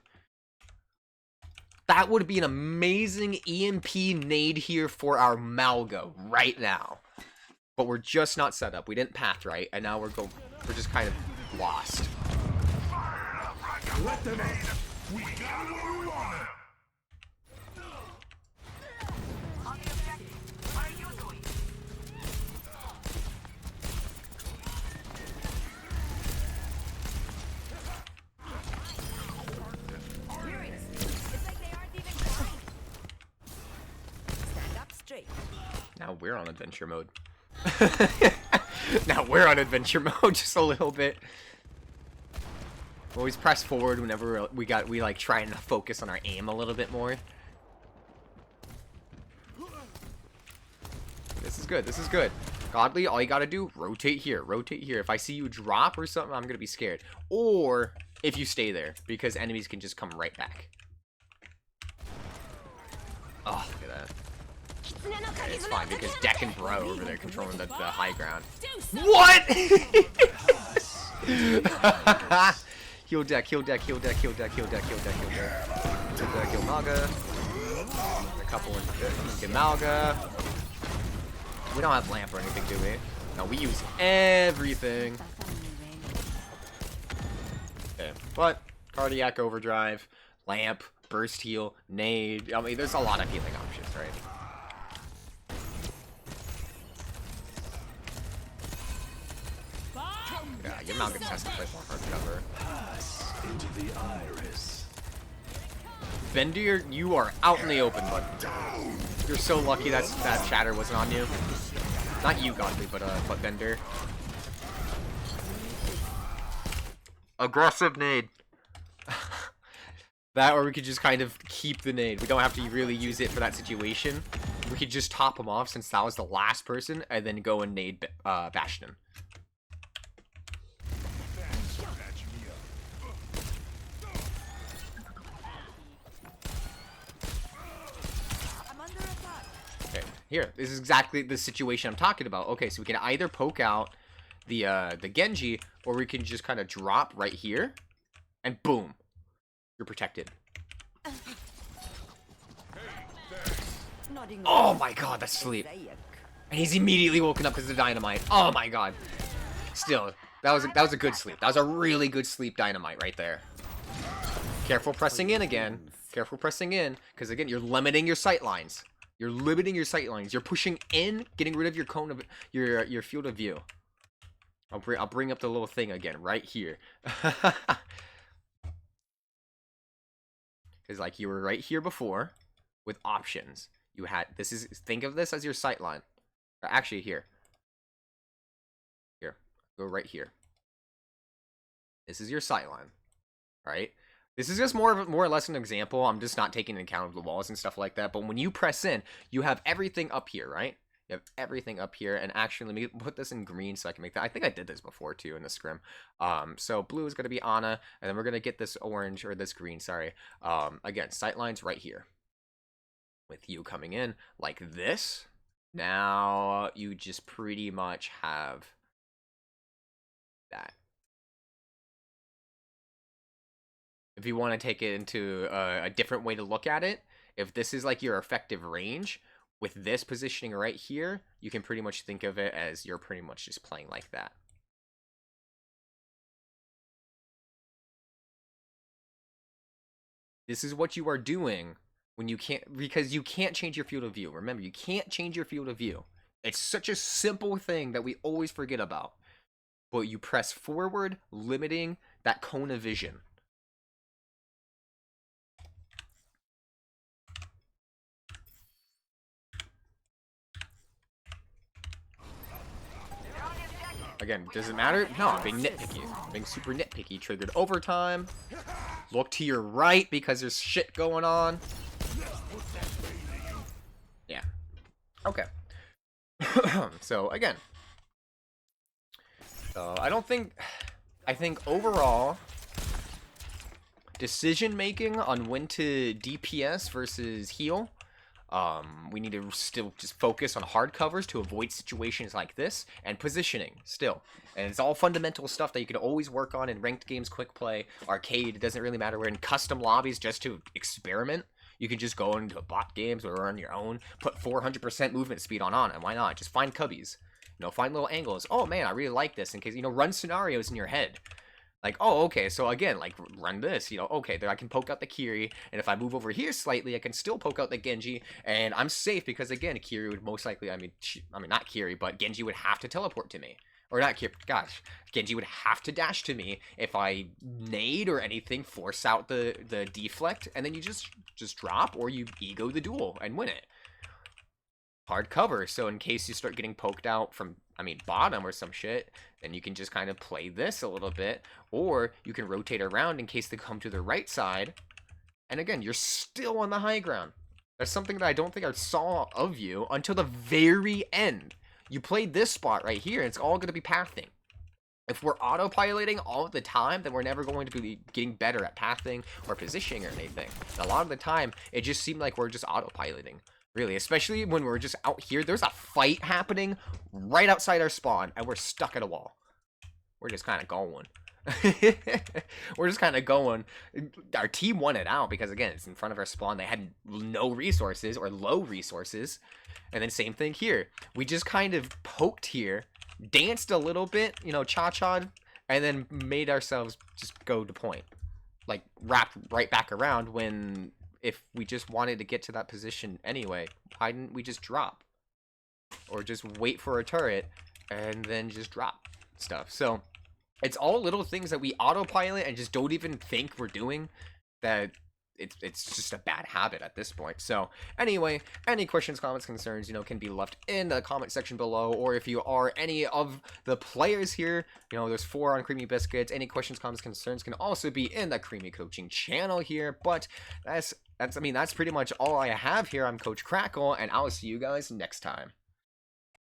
That would be an amazing EMP nade here for our Malga right now. But we're just not set up. We didn't path right, and now we're just kind of lost. Let them in. We got what we wanted. On the objective. What are you doing? It's like they aren't even trying. Stand up straight. Now we're on adventure mode. Now we're on adventure mode just a little bit. Always press forward whenever we like try and focus on our aim a little bit more. This is good. This is good. Godly, all you gotta do, rotate here. Rotate here. If I see you drop or something, I'm gonna be scared. Or if you stay there, because enemies can just come right back. Oh, look at that. Okay, it's fine because Deck and Bro over there controlling the high ground. What? Heal deck, heal deck, heal deck, heal deck, heal deck, heal deck, heal deck. Heal deck, heal Malga. A couple of get Malga. We don't have lamp or anything, do we? No, we use everything. Okay, but cardiac overdrive, lamp, burst heal, nade. I mean, there's a lot of healing options, right? Yeah, your Malga has to play more hard cover. Pass into the iris. Bender, you are out in the open, bud. You're so lucky that shatter wasn't on you. Not you, Godly, but Bender. Aggressive nade. That, or we could just kind of keep the nade. We don't have to really use it for that situation. We could just top him off since that was the last person, and then go and nade Bastion. Okay, here. This is exactly the situation I'm talking about. Okay, so we can either poke out the Genji, or we can just kind of drop right here, and boom, you're protected. Oh my god, that's sleep. And he's immediately woken up because of the dynamite. Oh my god. Still, that was a good sleep. That was a really good sleep dynamite right there. Careful pressing in again. Careful pressing in, because again, you're limiting your sight lines. You're limiting your sight lines. You're pushing in, getting rid of your cone of your field of view. I'll bring up the little thing again right here. Because like you were right here before with options. You had think of this as your sight line. Actually, here, go right here. This is your sight line, right? This is just more or less an example. I'm just not taking into account the walls and stuff like that. But when you press in, you have everything up here, right? You have everything up here. And actually, let me put this in green so I can make that. I think I did this before too in the scrim. So blue is going to be Ana, and then we're going to get this orange or this green. Sorry. Again, sight lines right here. With you coming in like this. Now you just pretty much have that. If you want to take it into a different way to look at it, if this is like your effective range, with this positioning right here, you can pretty much think of it as you're pretty much just playing like that. This is what you are doing when you can't, because you can't change your field of view. Remember, you can't change your field of view. It's such a simple thing that we always forget about. But you press forward, limiting that cone of vision. Again, does it matter? No, I'm being nitpicky. I'm being super nitpicky. Triggered overtime. Look to your right because there's shit going on. Yeah. Okay. So, again. I think overall, decision making on when to DPS versus heal. We need to still just focus on hard covers to avoid situations like this, and positioning still. And it's all fundamental stuff that you can always work on in ranked games, quick play, arcade. It doesn't really matter. We're in custom lobbies just to experiment. You can just go into bot games or on your own, put 400% movement speed on Ana. Why not? Just find cubbies. You know, find little angles. Oh man, I really like this. In case, you know, run scenarios in your head. Like, oh, okay, so again, like, run this, you know, okay, there I can poke out the Kiri, and if I move over here slightly, I can still poke out the Genji, and I'm safe, because again, Kiri would most likely, I mean, not Kiri, but Genji would have to teleport to me. Or not Kiri, gosh, Genji would have to dash to me if I nade or anything, force out the deflect, and then you just drop, or you ego the duel and win it. Hard cover, so in case you start getting poked out from, I mean, bottom or some shit, then you can just kind of play this a little bit, or you can rotate around in case they come to the right side, and again, you're still on the high ground. That's something that I don't think I saw of you until the very end. You played this spot right here, and it's all going to be pathing. If we're autopiloting all the time, then we're never going to be getting better at pathing or positioning or anything. And a lot of the time, it just seemed like we're just autopiloting. Really, especially when we're just out here. There's a fight happening right outside our spawn, and we're stuck at a wall. We're just kind of going. We're just kind of going. Our team won it out because, again, it's in front of our spawn. They had no resources or low resources. And then same thing here. We just kind of poked here, danced a little bit, you know, cha-cha'd, and then made ourselves just go to point. Like, wrap right back around when... If we just wanted to get to that position anyway, why didn't we just drop? Or just wait for a turret and then just drop stuff. So it's all little things that we autopilot and just don't even think we're doing, that it's just a bad habit at this point. So anyway, any questions, comments, concerns, you know, can be left in the comment section below. Or if you are any of the players here, you know, there's 4 on Creamy Biscuits. Any questions, comments, concerns can also be in the Creamy Coaching channel here. But that's pretty much all I have here. I'm Coach Crackle, and I'll see you guys next time.